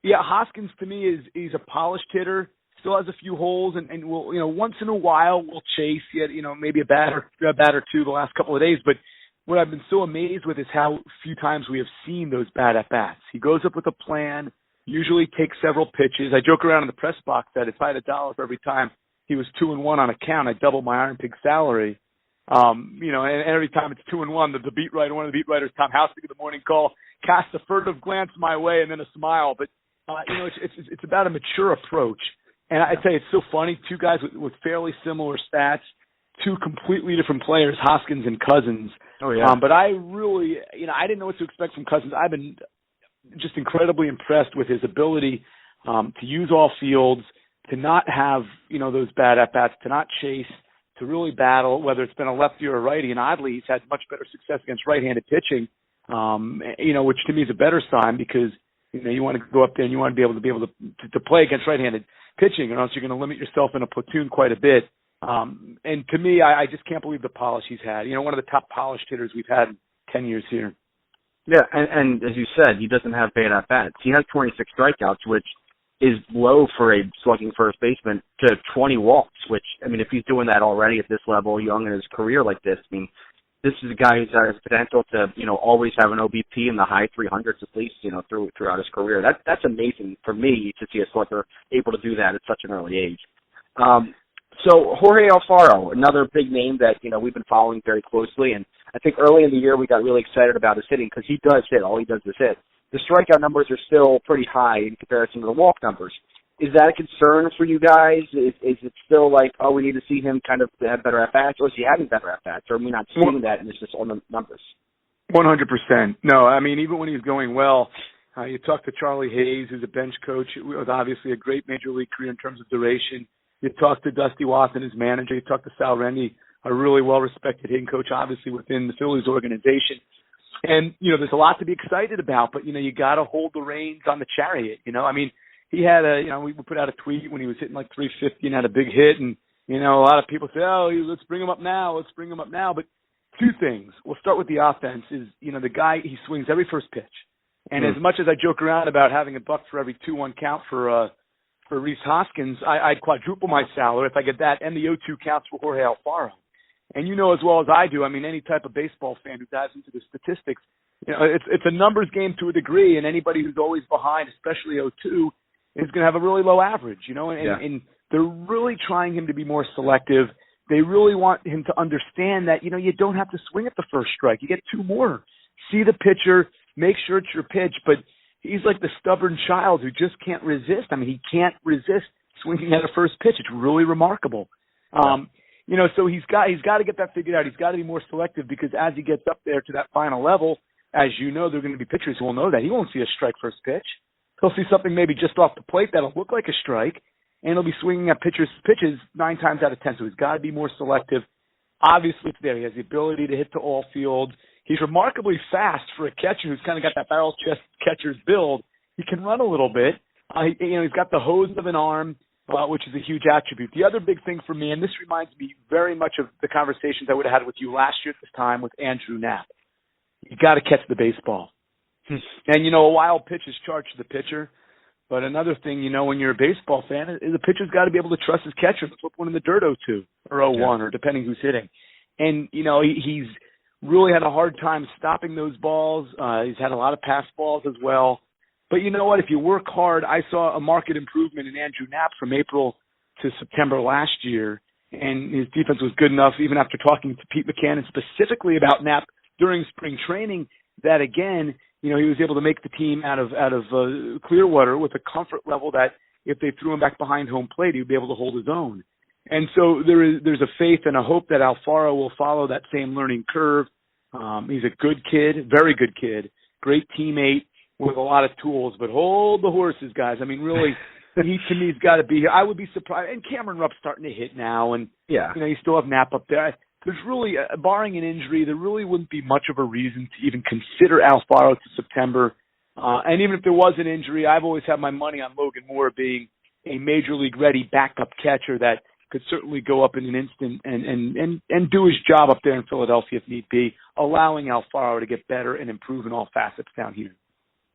yeah, Hoskins to me he's a polished hitter, still has a few holes, and will, you know, once in a while will chase. He had, you know, maybe a bat or two the last couple of days, but what I've been so amazed with is how few times we have seen those bad at-bats. He goes up with a plan, usually takes several pitches. I joke around in the press box that if I had $1 for every time he was 2-1 on a count, I'd double my IronPig salary. You know, and every time it's 2-1, one of the beat writers, Tom Houston, of the Morning Call, casts a furtive glance my way and then a smile. But, you know, it's about a mature approach. And I tell you, it's so funny. 2 guys with fairly similar stats, 2 completely different players, Hoskins and Cousins. Oh, yeah. But I really, you know, I didn't know what to expect from Cousins. I've been just incredibly impressed with his ability to use all fields, to not have, you know, those bad at-bats, to not chase, to really battle, whether it's been a lefty or a righty. And oddly, he's had much better success against right-handed pitching, you know, which to me is a better sign because, you know, you want to go up there and you want to be able to play against right-handed pitching, or else you're going to limit yourself in a platoon quite a bit. And to me, I just can't believe the polish he's had. You know, one of the top polished hitters we've had in 10 years here. Yeah, and as you said, he doesn't have bad at-bats. He has 26 strikeouts, which is low for a slugging first baseman, to 20 walks, which, I mean, if he's doing that already at this level, young in his career like this, I mean, this is a guy who's has potential to, you know, always have an OBP in the high 300s at least, you know, throughout his career. That's amazing for me to see a slugger able to do that at such an early age. So Jorge Alfaro, another big name that, you know, we've been following very closely, and I think early in the year we got really excited about his hitting because he does hit. All he does is hit. The strikeout numbers are still pretty high in comparison to the walk numbers. Is that a concern for you guys? Is it still like, oh, we need to see him kind of have better at-bats, or is he having better at-bats, or are we not seeing that and it's just on the numbers? 100%. No, I mean, even when he's going well, you talk to Charlie Hayes, who's a bench coach, it was obviously a great major league career in terms of duration. You talk to Dusty Watson, his manager. You talk to Sal Rendy, a really well-respected hitting coach, obviously, within the Phillies organization. And, you know, there's a lot to be excited about, but, you know, you got to hold the reins on the chariot, you know. I mean, he had we put out a tweet when he was hitting like 350 and had a big hit. And, you know, a lot of people say, oh, let's bring him up now. But 2 things. We'll start with the offense is, you know, the guy, he swings every first pitch. And as much as I joke around about having a buck for every 2-1 count for Rhys Hoskins, I'd quadruple my salary if I get that and the 0-2 counts for Jorge Alfaro. And you know as well as I do, I mean, any type of baseball fan who dives into the statistics, you know, it's a numbers game to a degree, and anybody who's always behind, especially 0-2, is going to have a really low average, you know, and they're really trying him to be more selective, they really want him to understand that, you don't have to swing at the first strike. You get 2 more. See the pitcher, make sure it's your pitch, but he's like the stubborn child who just can't resist. I mean, he can't resist swinging at a first pitch. It's really remarkable. So he's got to get that figured out. He's got to be more selective because as he gets up there to that final level, as you know, there are going to be pitchers who will know that. He won't see a strike first pitch. He'll see something maybe just off the plate that'll look like a strike, and he'll be swinging at pitchers' pitches 9 times out of 10. So he's got to be more selective. Obviously, it's there. He has the ability to hit to all fields. He's remarkably fast for a catcher who's kind of got that barrel chest catcher's build. He can run a little bit. He's got the hose of an arm, which is a huge attribute. The other big thing for me, and this reminds me very much of the conversations I would have had with you last year at this time with Andrew Knapp. You got to catch the baseball. And, a wild pitch is charged to the pitcher. But another thing, when you're a baseball fan, the pitcher's got to be able to trust his catcher to flip one in the dirt 0-2 or 0-1 or depending who's hitting. And, he's really had a hard time stopping those balls. He's had a lot of pass balls as well. But you know what? If you work hard, I saw a marked improvement in Andrew Knapp from April to September last year. And his defense was good enough, even after talking to Pete McCann specifically about Knapp during spring training, that again, he was able to make the team out of Clearwater with a comfort level that if they threw him back behind home plate, he would be able to hold his own. And so there's a faith and a hope that Alfaro will follow that same learning curve. He's a good kid, very good kid, great teammate with a lot of tools, but hold the horses, guys. I mean, really, he to me's got to be here. I would be surprised. And Cameron Rupp's starting to hit now, and you still have Knapp up there. There's really, barring an injury, there really wouldn't be much of a reason to even consider Alfaro to September. And even if there was an injury, I've always had my money on Logan Moore being a major league ready backup catcher that could certainly go up in an instant and do his job up there in Philadelphia if need be, allowing Alfaro to get better and improve in all facets down here.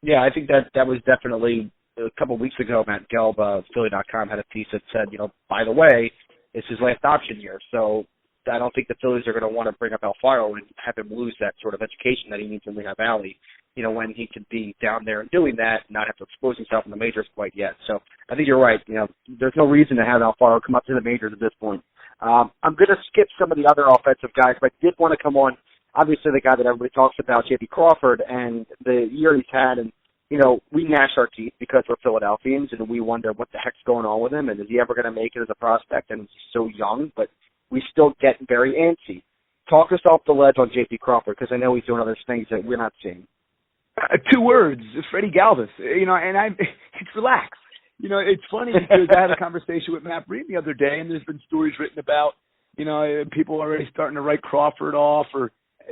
Yeah, I think that was definitely a couple of weeks ago. Matt Gelb of Philly.com had a piece that said, by the way, it's his last option year. So I don't think the Phillies are going to want to bring up Alfaro and have him lose that sort of education that he needs in Lehigh Valley, when he could be down there and doing that and not have to expose himself in the majors quite yet. So I think you're right. There's no reason to have Alfaro come up to the majors at this point. I'm going to skip some of the other offensive guys, but I did want to come on, obviously the guy that everybody talks about, J.P. Crawford, and the year he's had. And, we gnash our teeth because we're Philadelphians, and we wonder what the heck's going on with him, and is he ever going to make it as a prospect? And he's so young, but we still get very antsy. Talk us off the ledge on J.P. Crawford, because I know he's doing other things that we're not seeing. 2 words, Freddie Galvis. And it's relax. It's funny because I had a conversation with Matt Breen the other day, and there's been stories written about, people already starting to write Crawford off. Or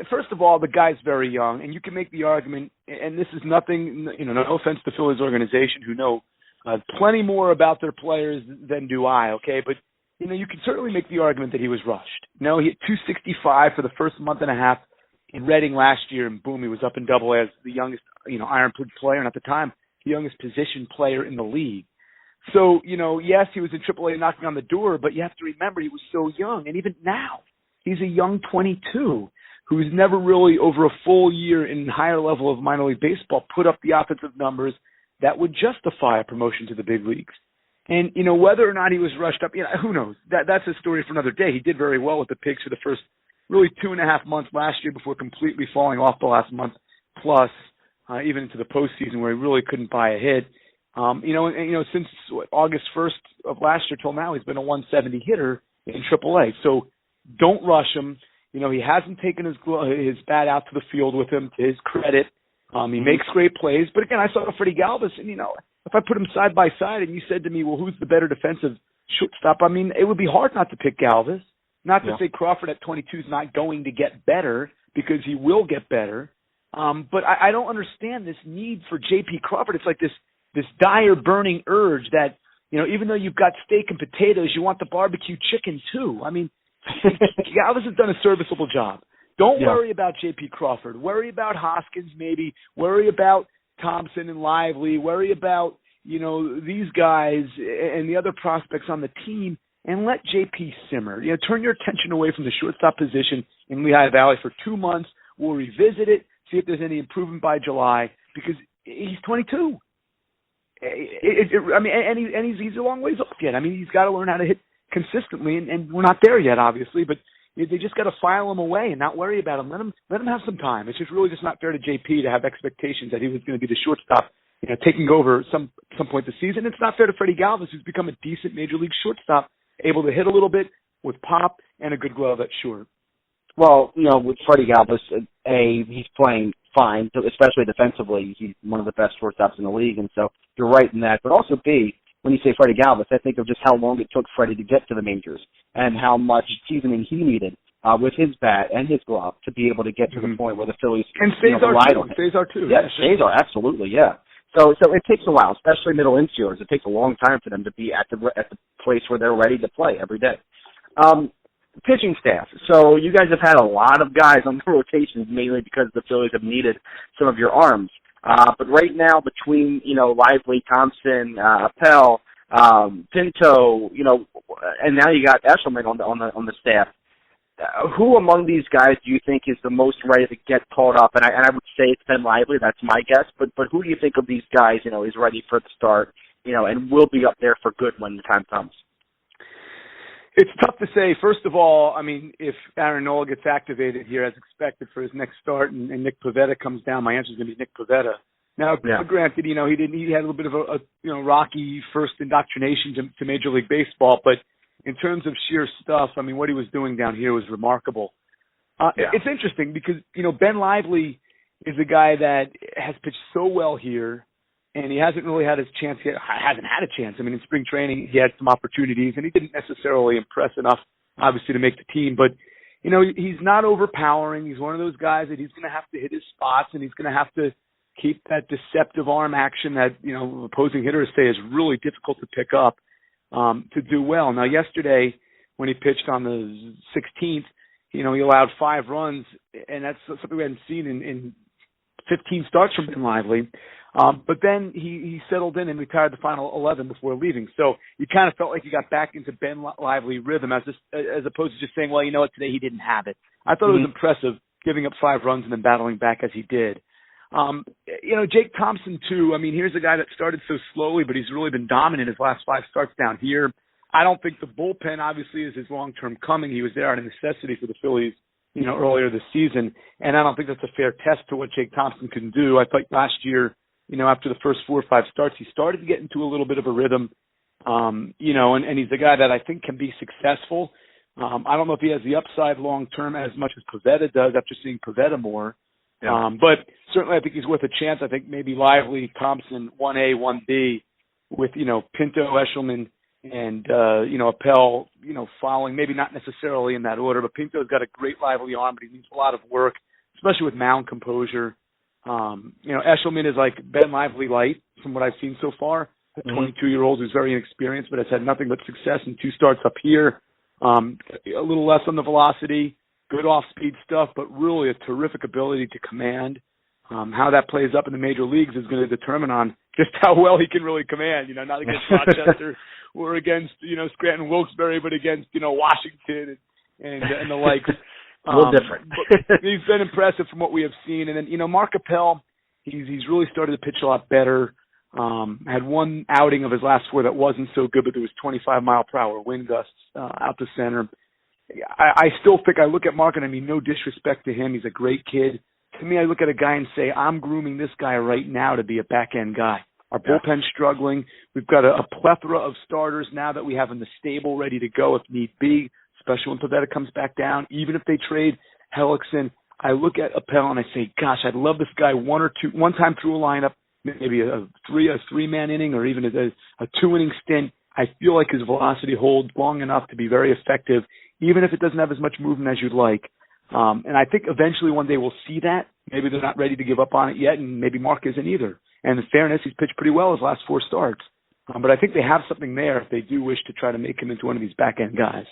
first of all, the guy's very young, and you can make the argument, and this is nothing, no offense to Phillies organization who know plenty more about their players than do I, okay? But you can certainly make the argument that he was rushed. He hit 265 for the first month and a half in Reading last year, and boom, he was up in Double-A as the youngest, IronPig player, and at the time, the youngest position player in the league. So, yes, he was in Triple-A knocking on the door, but you have to remember he was so young, and even now, he's a young 22 who's never really, over a full year in higher level of minor league baseball, put up the offensive numbers that would justify a promotion to the big leagues. And, whether or not he was rushed up, who knows? That's a story for another day. He did very well with the Pigs for the first really 2.5 months last year before completely falling off the last month, plus even into the postseason where he really couldn't buy a hit. Since August 1st of last year till now, he's been a 170 hitter in AAA. So don't rush him. He hasn't taken his bat out to the field with him, to his credit. He makes great plays. But again, I saw Freddie Galvis, and, if I put him side by side and you said to me, well, who's the better defensive shortstop? I mean, it would be hard not to pick Galvis. Not to say Crawford at 22 is not going to get better, because he will get better. But I don't understand this need for J.P. Crawford. It's like this dire burning urge that, even though you've got steak and potatoes, you want the barbecue chicken too. I mean, Galvis has done a serviceable job. Don't worry about J.P. Crawford. Worry about Hoskins maybe. Worry about Thompson and Lively. Worry about, these guys and the other prospects on the team, and let JP simmer. Turn your attention away from the shortstop position in Lehigh Valley for 2 months. We'll revisit it, see if there's any improvement by July, because he's 22. He's a long ways off yet. I mean, he's got to learn how to hit consistently, and we're not there yet, obviously, but they just got to file him away and not worry about him. Let him have some time. It's just really just not fair to JP to have expectations that he was going to be the shortstop, taking over some point this season. It's not fair to Freddie Galvis, who's become a decent major league shortstop, able to hit a little bit with pop and a good glove at short. Well, with Freddie Galvis, he's playing fine, especially defensively. He's one of the best shortstops in the league, and so you're right in that. But also, B, when you say Freddie Galvis, I think of just how long it took Freddie to get to the majors and how much seasoning he needed with his bat and his glove to be able to get to the point where the Phillies relied on him. Cesar too. Yeah, Cesar, absolutely, yeah. So it takes a while, especially middle infielders. It takes a long time for them to be at the place where they're ready to play every day. Pitching staff. So you guys have had a lot of guys on the rotations, mainly because the Phillies have needed some of your arms. But right now, between Lively, Thompson, Appel, Pinto, and now you got Eshelman on the staff. Who among these guys do you think is the most ready to get caught up? And I would say it's Ben Lively. That's my guess. But who do you think of these guys? Is ready for the start. And will be up there for good when the time comes. It's tough to say. First of all, I mean, if Aaron Nola gets activated here as expected for his next start and Nick Pivetta comes down, my answer is going to be Nick Pivetta. Now, granted, he had a little bit of a rocky first indoctrination to Major League Baseball, but in terms of sheer stuff, I mean, what he was doing down here was remarkable. It's interesting because, Ben Lively is a guy that has pitched so well here, and he hasn't really had his chance yet. Hasn't had a chance. I mean, in spring training, he had some opportunities, and he didn't necessarily impress enough, obviously, to make the team. But, he's not overpowering. He's one of those guys that he's going to have to hit his spots, and he's going to have to keep that deceptive arm action that, opposing hitters say is really difficult to pick up to do well. Now, yesterday, when he pitched on the 16th, he allowed 5 runs, and that's something we hadn't seen in 15 starts from Ben Lively. But then he settled in and retired the final 11 before leaving. So you kind of felt like you got back into Ben Lively rhythm as opposed to just saying, well, today he didn't have it. I thought it was impressive giving up 5 runs and then battling back as he did. Jake Thompson, too. I mean, here's a guy that started so slowly, but he's really been dominant his last 5 starts down here. I don't think the bullpen, obviously, is his long-term coming. He was there out of necessity for the Phillies, earlier this season. And I don't think that's a fair test to what Jake Thompson can do. I thought last year, after the first 4 or 5 starts, he started to get into a little bit of a rhythm, and he's a guy that I think can be successful. I don't know if he has the upside long-term as much as Pivetta does after seeing Pivetta more. Yeah. But certainly I think he's worth a chance. I think maybe Lively, Thompson, 1A, 1B, with, Pinto, Eshelman, and, Appel, following, maybe not necessarily in that order, but Pinto's got a great Lively arm, but he needs a lot of work, especially with mound composure. Eshelman is like Ben Lively light from what I've seen so far. A 22-year-old who's very inexperienced, but has had nothing but success in 2 starts up here. A little less on the velocity, good off-speed stuff, but really a terrific ability to command. How that plays up in the major leagues is going to determine on just how well he can really command, not against Rochester or against, Scranton Wilkes-Barre, but against, Washington and the likes. A little different. He's been impressive from what we have seen. And then, Mark Appel, he's really started to pitch a lot better. Had one outing of his last 4 that wasn't so good, but there was 25-mile-per-hour wind gusts out to center. I still think I look at Mark, and I mean no disrespect to him. He's a great kid. To me, I look at a guy and say, I'm grooming this guy right now to be a back-end guy. Our bullpen's struggling. We've got a plethora of starters now that we have in the stable ready to go if need be, especially when Pivetta comes back down. Even if they trade Hellickson, I look at Appel and I say, gosh, I'd love this guy one time through a lineup, maybe a 3-man inning or even a 2-inning stint. I feel like his velocity holds long enough to be very effective, even if it doesn't have as much movement as you'd like. And I think eventually one day we'll see that. Maybe they're not ready to give up on it yet, and maybe Mark isn't either. And in fairness, he's pitched pretty well his last 4 starts. But I think they have something there if they do wish to try to make him into one of these back-end guys.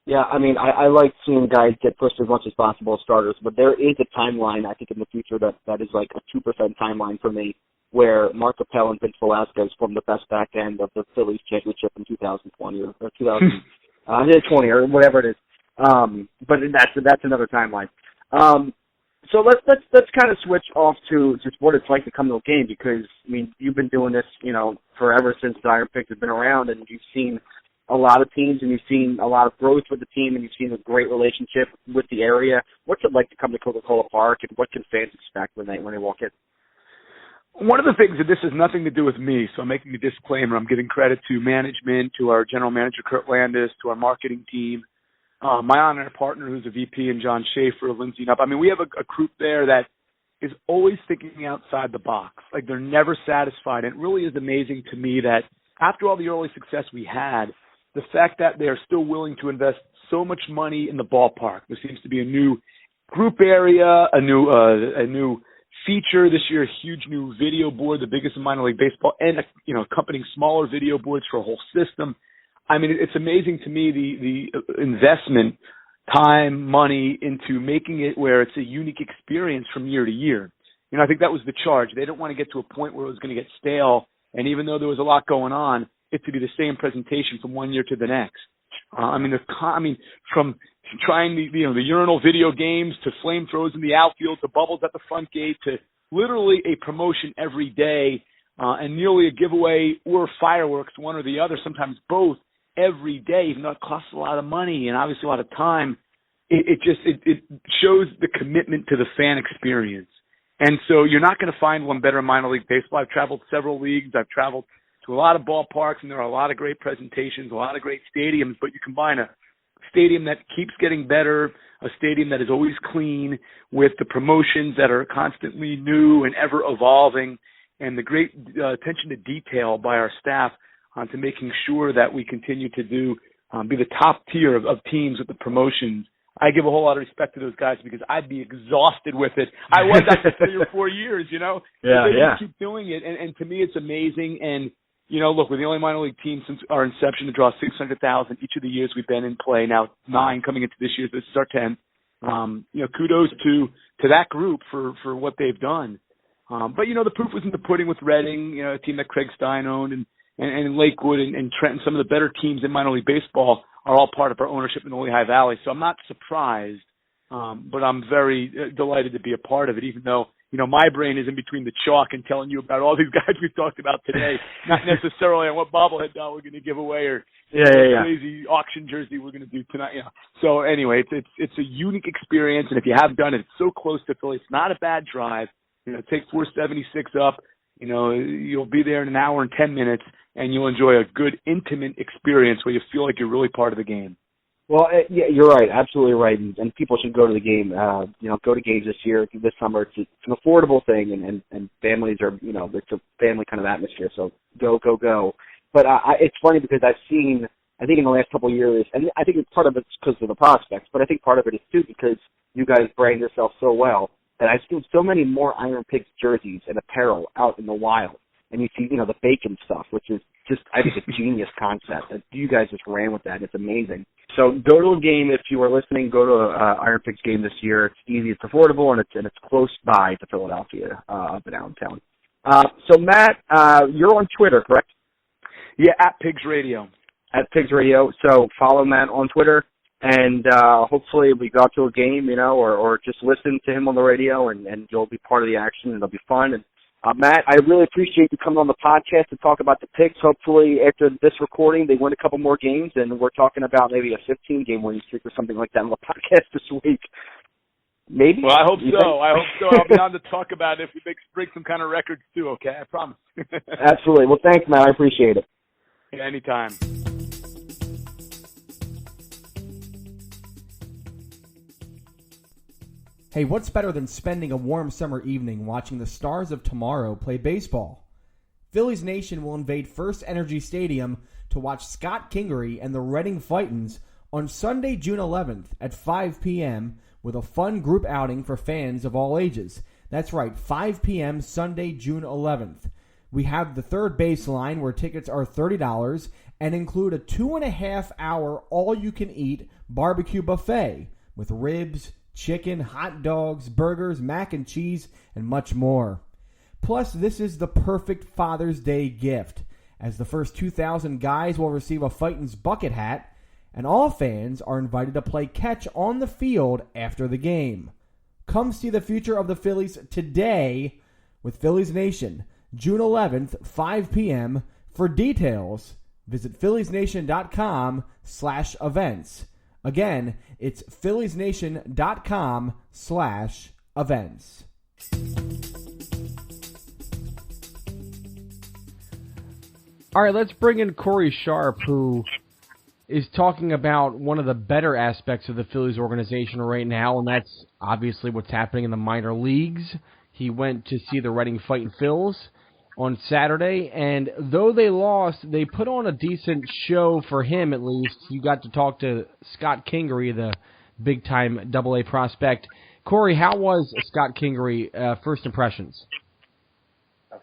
Yeah, I mean, I like seeing guys get pushed as much as possible as starters, but there is a timeline, I think, in the future that is like a 2% timeline for me, where Mark Appel and Vince Velasquez form the best back end of the Phillies championship in 2020 or 2020 or whatever it is. But that's another timeline. So let's kind of switch off to just what it's like to come to a game, because I mean you've been doing this forever since the IronPigs have been around, and you've seen a lot of teams and you've seen a lot of growth with the team and you've seen a great relationship with the area. What's it like to come to Coca-Cola Park, and what can fans expect when they walk in? One of the things, that this has nothing to do with me, so I'm making a disclaimer. I'm giving credit to management, to our general manager, Kurt Landis, to our marketing team, my on-air partner, who's a VP, and John Schaefer, Lindsay Nupp. I mean, we have a group there that is always thinking outside the box. Like, they're never satisfied. And it really is amazing to me that after all the early success we had, the fact that they're still willing to invest so much money in the ballpark. There seems to be a new group area, a new feature this year, a huge new video board, the biggest in minor league baseball, and accompanying smaller video boards for a whole system. I mean, it's amazing to me the investment, time, money into making it where it's a unique experience from year to year. I think that was the charge. They didn't want to get to a point where it was going to get stale, and even though there was a lot going on, it to be the same presentation from one year to the next. From trying the urinal video games to flamethrowers in the outfield to bubbles at the front gate to literally a promotion every day and nearly a giveaway or fireworks, one or the other, sometimes both, every day, even though it costs a lot of money and obviously a lot of time. It shows the commitment to the fan experience. And so you're not going to find one better in minor league baseball. I've traveled several leagues. I've traveled to a lot of ballparks, and there are a lot of great presentations, a lot of great stadiums, but you combine a stadium that keeps getting better, a stadium that is always clean, with the promotions that are constantly new and ever evolving, and the great attention to detail by our staff to making sure that we continue to be the top tier of teams with the promotions. I give a whole lot of respect to those guys because I'd be exhausted with it. I was after 3 or 4 years, Yeah. They keep doing it, and to me it's amazing. And look, we're the only minor league team since our inception to draw 600,000 each of the years we've been in play. Now 9 coming into this year. This is our 10th. Kudos to that group for what they've done. But the proof was in the pudding with Reading, a team that Craig Stein owned, and Lakewood and Trenton, some of the better teams in minor league baseball are all part of our ownership in the Lehigh Valley. So I'm not surprised, but I'm very delighted to be a part of it, even though, my brain is in between the chalk and telling you about all these guys we've talked about today, not necessarily on what bobblehead doll we're going to give away or crazy auction jersey we're going to do tonight. So anyway, it's a unique experience, and if you have done it, it's so close to Philly. It's not a bad drive. Take 476 up. You'll be there in an hour and 10 minutes, and you'll enjoy a good, intimate experience where you feel like you're really part of the game. Well, yeah, you're right, absolutely right, and people should go to the game. Go to games this summer. It's an affordable thing, and families are, it's a family kind of atmosphere. So go. But it's funny because I've seen, I think in the last couple of years, and I think part of it's because of the prospects, but I think part of it is too because you guys brand yourself so well. And I've seen so many more IronPigs jerseys and apparel out in the wild. And you see, the bacon stuff, which is just, I think, a genius concept. And you guys just ran with that. It's amazing. So go to a game if you are listening. Go to an IronPigs game this year. It's easy, it's affordable, and it's close by to Philadelphia, up in Allentown. So Matt, you're on Twitter, correct? Yeah, at Pigs Radio. At Pigs Radio. So follow Matt on Twitter. And hopefully we go out to a game, or just listen to him on the radio, and you'll be part of the action, and it'll be fun. And Matt, I really appreciate you coming on the podcast to talk about the Pigs. Hopefully after this recording, they win a couple more games, and we're talking about maybe a 15-game winning streak or something like that on the podcast this week. Maybe. Well, I hope so. I'll be on to talk about it if we break some kind of records too, okay? I promise. Absolutely. Well, thanks, Matt. I appreciate it. Yeah, anytime. Hey, what's better than spending a warm summer evening watching the stars of tomorrow play baseball? Phillies Nation will invade First Energy Stadium to watch Scott Kingery and the Reading Fightins on Sunday, June 11th at 5 p.m. with a fun group outing for fans of all ages. That's right, 5 p.m. Sunday, June 11th. We have the third baseline where tickets are $30 and include a 2.5-hour all-you-can-eat barbecue buffet with ribs, chicken, hot dogs, burgers, mac and cheese, and much more. Plus, this is the perfect Father's Day gift, as the first 2,000 guys will receive a Fightin's bucket hat, and all fans are invited to play catch on the field after the game. Come see the future of the Phillies today with Phillies Nation, June 11th, 5 p.m. For details, Visit philliesnation.com/events. Again, it's philliesnation.com/events. All right, let's bring in Corey Sharp, who is talking about one of the better aspects of the Phillies organization right now, and that's obviously what's happening in the minor leagues. He went to see the Reading Fightin Phils on Saturday, and though they lost, they put on a decent show for him, at least. You got to talk to Scott Kingery, the big-time AA prospect. Corey, how was Scott Kingery, first impressions?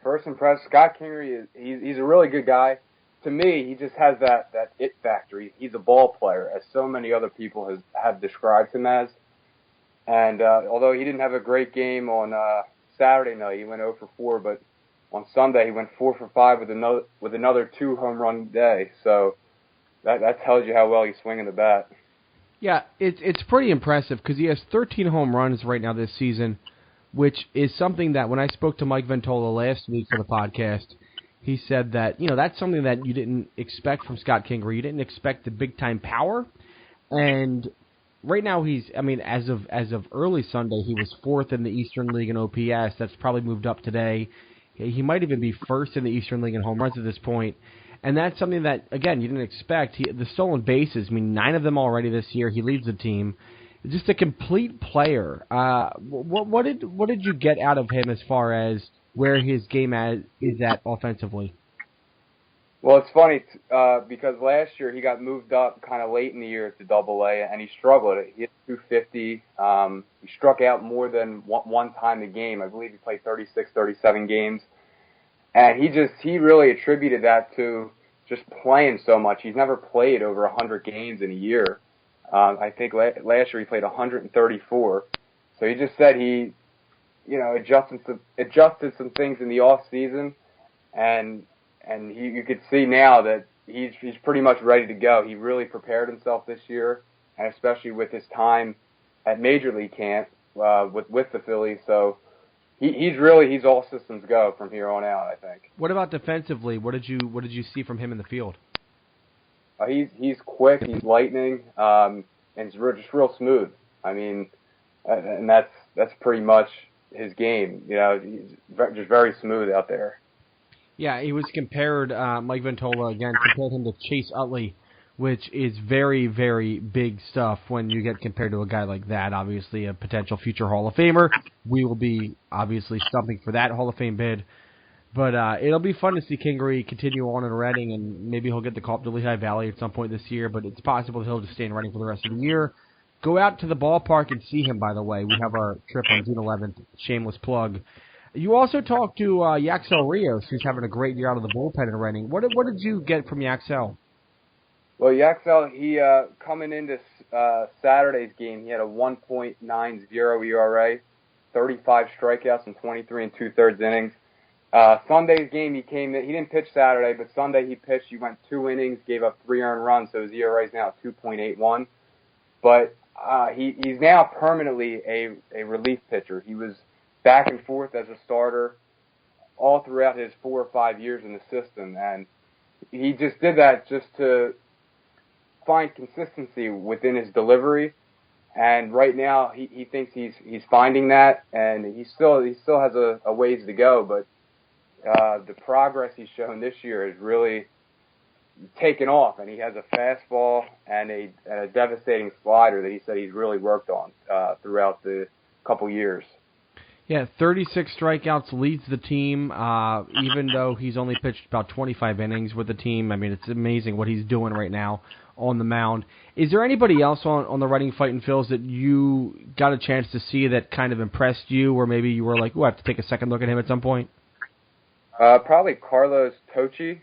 First impression, Scott Kingery, he's a really good guy. To me, he just has that it factor. He's a ball player, as so many other people have described him as. And although he didn't have a great game on Saturday night, he went 0 for 4, but on Sunday, he went 4 for 5 with another 2 home run day. So that tells you how well he's swinging the bat. Yeah, it's pretty impressive because he has 13 home runs right now this season, which is something that when I spoke to Mike Ventola last week for the podcast, he said that that's something that you didn't expect from Scott Kingery. You didn't expect the big time power, and right now as of early Sunday, he was 4th in the Eastern League in OPS. That's probably moved up today. He might even be 1st in the Eastern League in home runs at this point. And that's something that, again, you didn't expect. The stolen bases, 9 of them already this year. He leads the team. Just a complete player. What did you get out of him as far as where his game is at offensively? Well, it's funny because last year he got moved up kind of late in the year to AA, and he struggled. He hit 250. He struck out more than one time a game. I believe he played 36, 37 games. And he really attributed that to just playing so much. He's never played over 100 games in a year. I think last year he played 134. So he just said he, adjusted some things in the off season, and you could see now that he's pretty much ready to go. He really prepared himself this year, and especially with his time at Major League camp with the Phillies. So he's all systems go from here on out, I think. What about defensively? What did you see from him in the field? He's quick, he's lightning, and he's just real smooth. And that's pretty much his game. He's just very smooth out there. Yeah, he was compared, Mike Ventola again, compared him to Chase Utley, which is very, very big stuff when you get compared to a guy like that, obviously a potential future Hall of Famer. We will be obviously stumping for that Hall of Fame bid. But it'll be fun to see Kingery continue on in Reading, and maybe he'll get the call up to Lehigh Valley at some point this year, but it's possible that he'll just stay in Reading for the rest of the year. Go out to the ballpark and see him, by the way. We have our trip on June 11th, shameless plug. You also talked to Yaxel Rios, who's having a great year out of the bullpen in Reading. What did you get from Yaxel? Well, Yaxel, he coming into Saturday's game, he had a 1.90 ERA, 35 strikeouts in 23 2/3 innings. Sunday's game, he didn't pitch Saturday, but Sunday he pitched. He went 2 innings, gave up 3 earned runs, so his ERA is now at 2.81. But he's now permanently a relief pitcher. He was back and forth as a starter all throughout his 4 or 5 years in the system, and he just did that just to find consistency within his delivery. And right now, he thinks he's finding that, and he still has a ways to go, but the progress he's shown this year is really taken off, and he has a fastball and a devastating slider that he said he's really worked on throughout the couple years. Yeah, 36 strikeouts leads the team, even though he's only pitched about 25 innings with the team. It's amazing what he's doing right now on the mound. Is there anybody else on the Reading Fightin Phils that you got a chance to see that kind of impressed you, or maybe you were like, I have to take a second look at him at some point? Probably Carlos Tochi.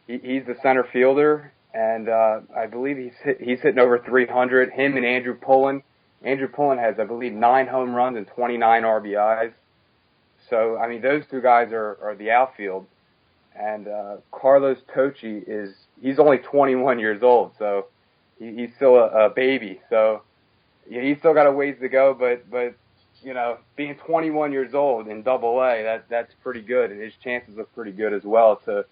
He's the center fielder, and I believe he's hitting over 300. Him and Andrew Pullen. Andrew Pullen has, I believe, 9 home runs and 29 RBIs. So, those two guys are the outfield. And Carlos Tochi he's only 21 years old, so he's still a baby. So he's still got a ways to go, but being 21 years old in AA, that's pretty good, and his chances look pretty good as well to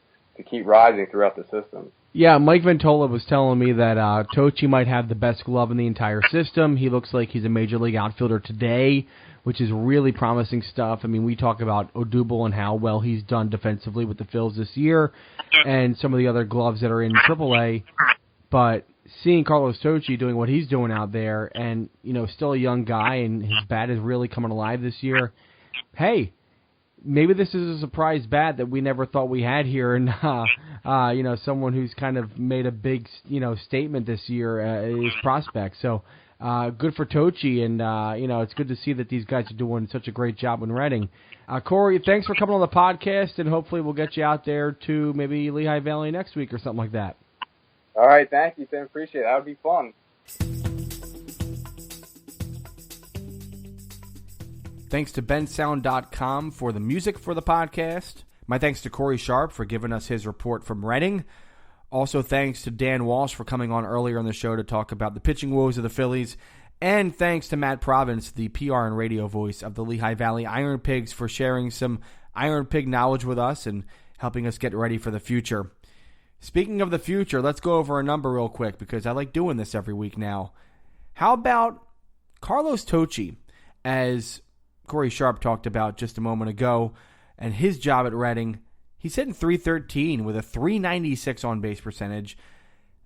keep rising throughout the system. Yeah, Mike Ventola was telling me that Tochi might have the best glove in the entire system. He looks like he's a major league outfielder today, which is really promising stuff. I mean, we talk about Odubel and how well he's done defensively with the Phils this year and some of the other gloves that are in AAA, but seeing Carlos Tochi doing what he's doing out there and, still a young guy and his bat is really coming alive this year, hey, maybe this is a surprise bat that we never thought we had here, and someone who's kind of made a big statement this year is prospect. So good for Tochi, and it's good to see that these guys are doing such a great job in Reading. Corey, thanks for coming on the podcast, and hopefully we'll get you out there to maybe Lehigh Valley next week or something like that. All right, thank you, Tim. Appreciate it. That would be fun. Thanks to bensound.com for the music for the podcast. My thanks to Corey Sharp for giving us his report from Reading. Also thanks to Dan Walsh for coming on earlier on the show to talk about the pitching woes of the Phillies. And thanks to Matt Provence, the PR and radio voice of the Lehigh Valley IronPigs, for sharing some IronPig knowledge with us and helping us get ready for the future. Speaking of the future, let's go over a number real quick because I like doing this every week now. How about Carlos Tochi, as Corey Sharp talked about just a moment ago, and his job at Reading? He's hitting .313 with a .396 on-base percentage.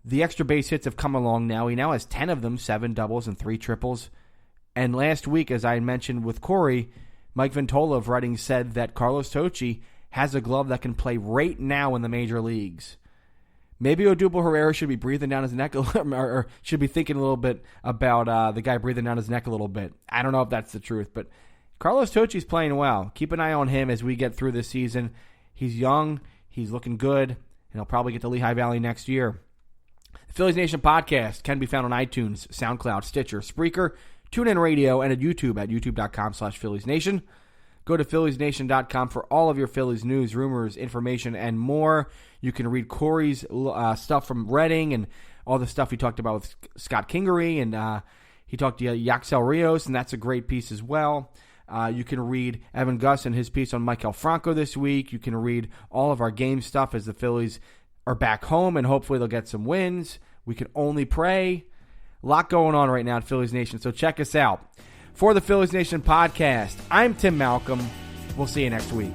The extra base hits have come along now. He now has 10 of them, 7 doubles and 3 triples. And last week, as I mentioned with Corey, Mike Ventola of Reading said that Carlos Tochi has a glove that can play right now in the major leagues. Maybe Odubel Herrera should be breathing down his neck, or should be thinking a little bit about the guy breathing down his neck a little bit. I don't know if that's the truth, but Carlos Tochi's playing well. Keep an eye on him as we get through this season. He's young, he's looking good, and he'll probably get to Lehigh Valley next year. The Phillies Nation Podcast can be found on iTunes, SoundCloud, Stitcher, Spreaker, TuneIn Radio, and at YouTube at youtube.com/PhilliesNation. Go to PhilliesNation.com for all of your Phillies news, rumors, information, and more. You can read Corey's stuff from Reading and all the stuff he talked about with Scott Kingery, and he talked to Yaxel Rios, and that's a great piece as well. You can read Evan Gus and his piece on Michael Franco this week. You can read all of our game stuff as the Phillies are back home, and hopefully they'll get some wins. We can only pray. A lot going on right now at Phillies Nation, so check us out. For the Phillies Nation Podcast, I'm Tim Malcolm. We'll see you next week.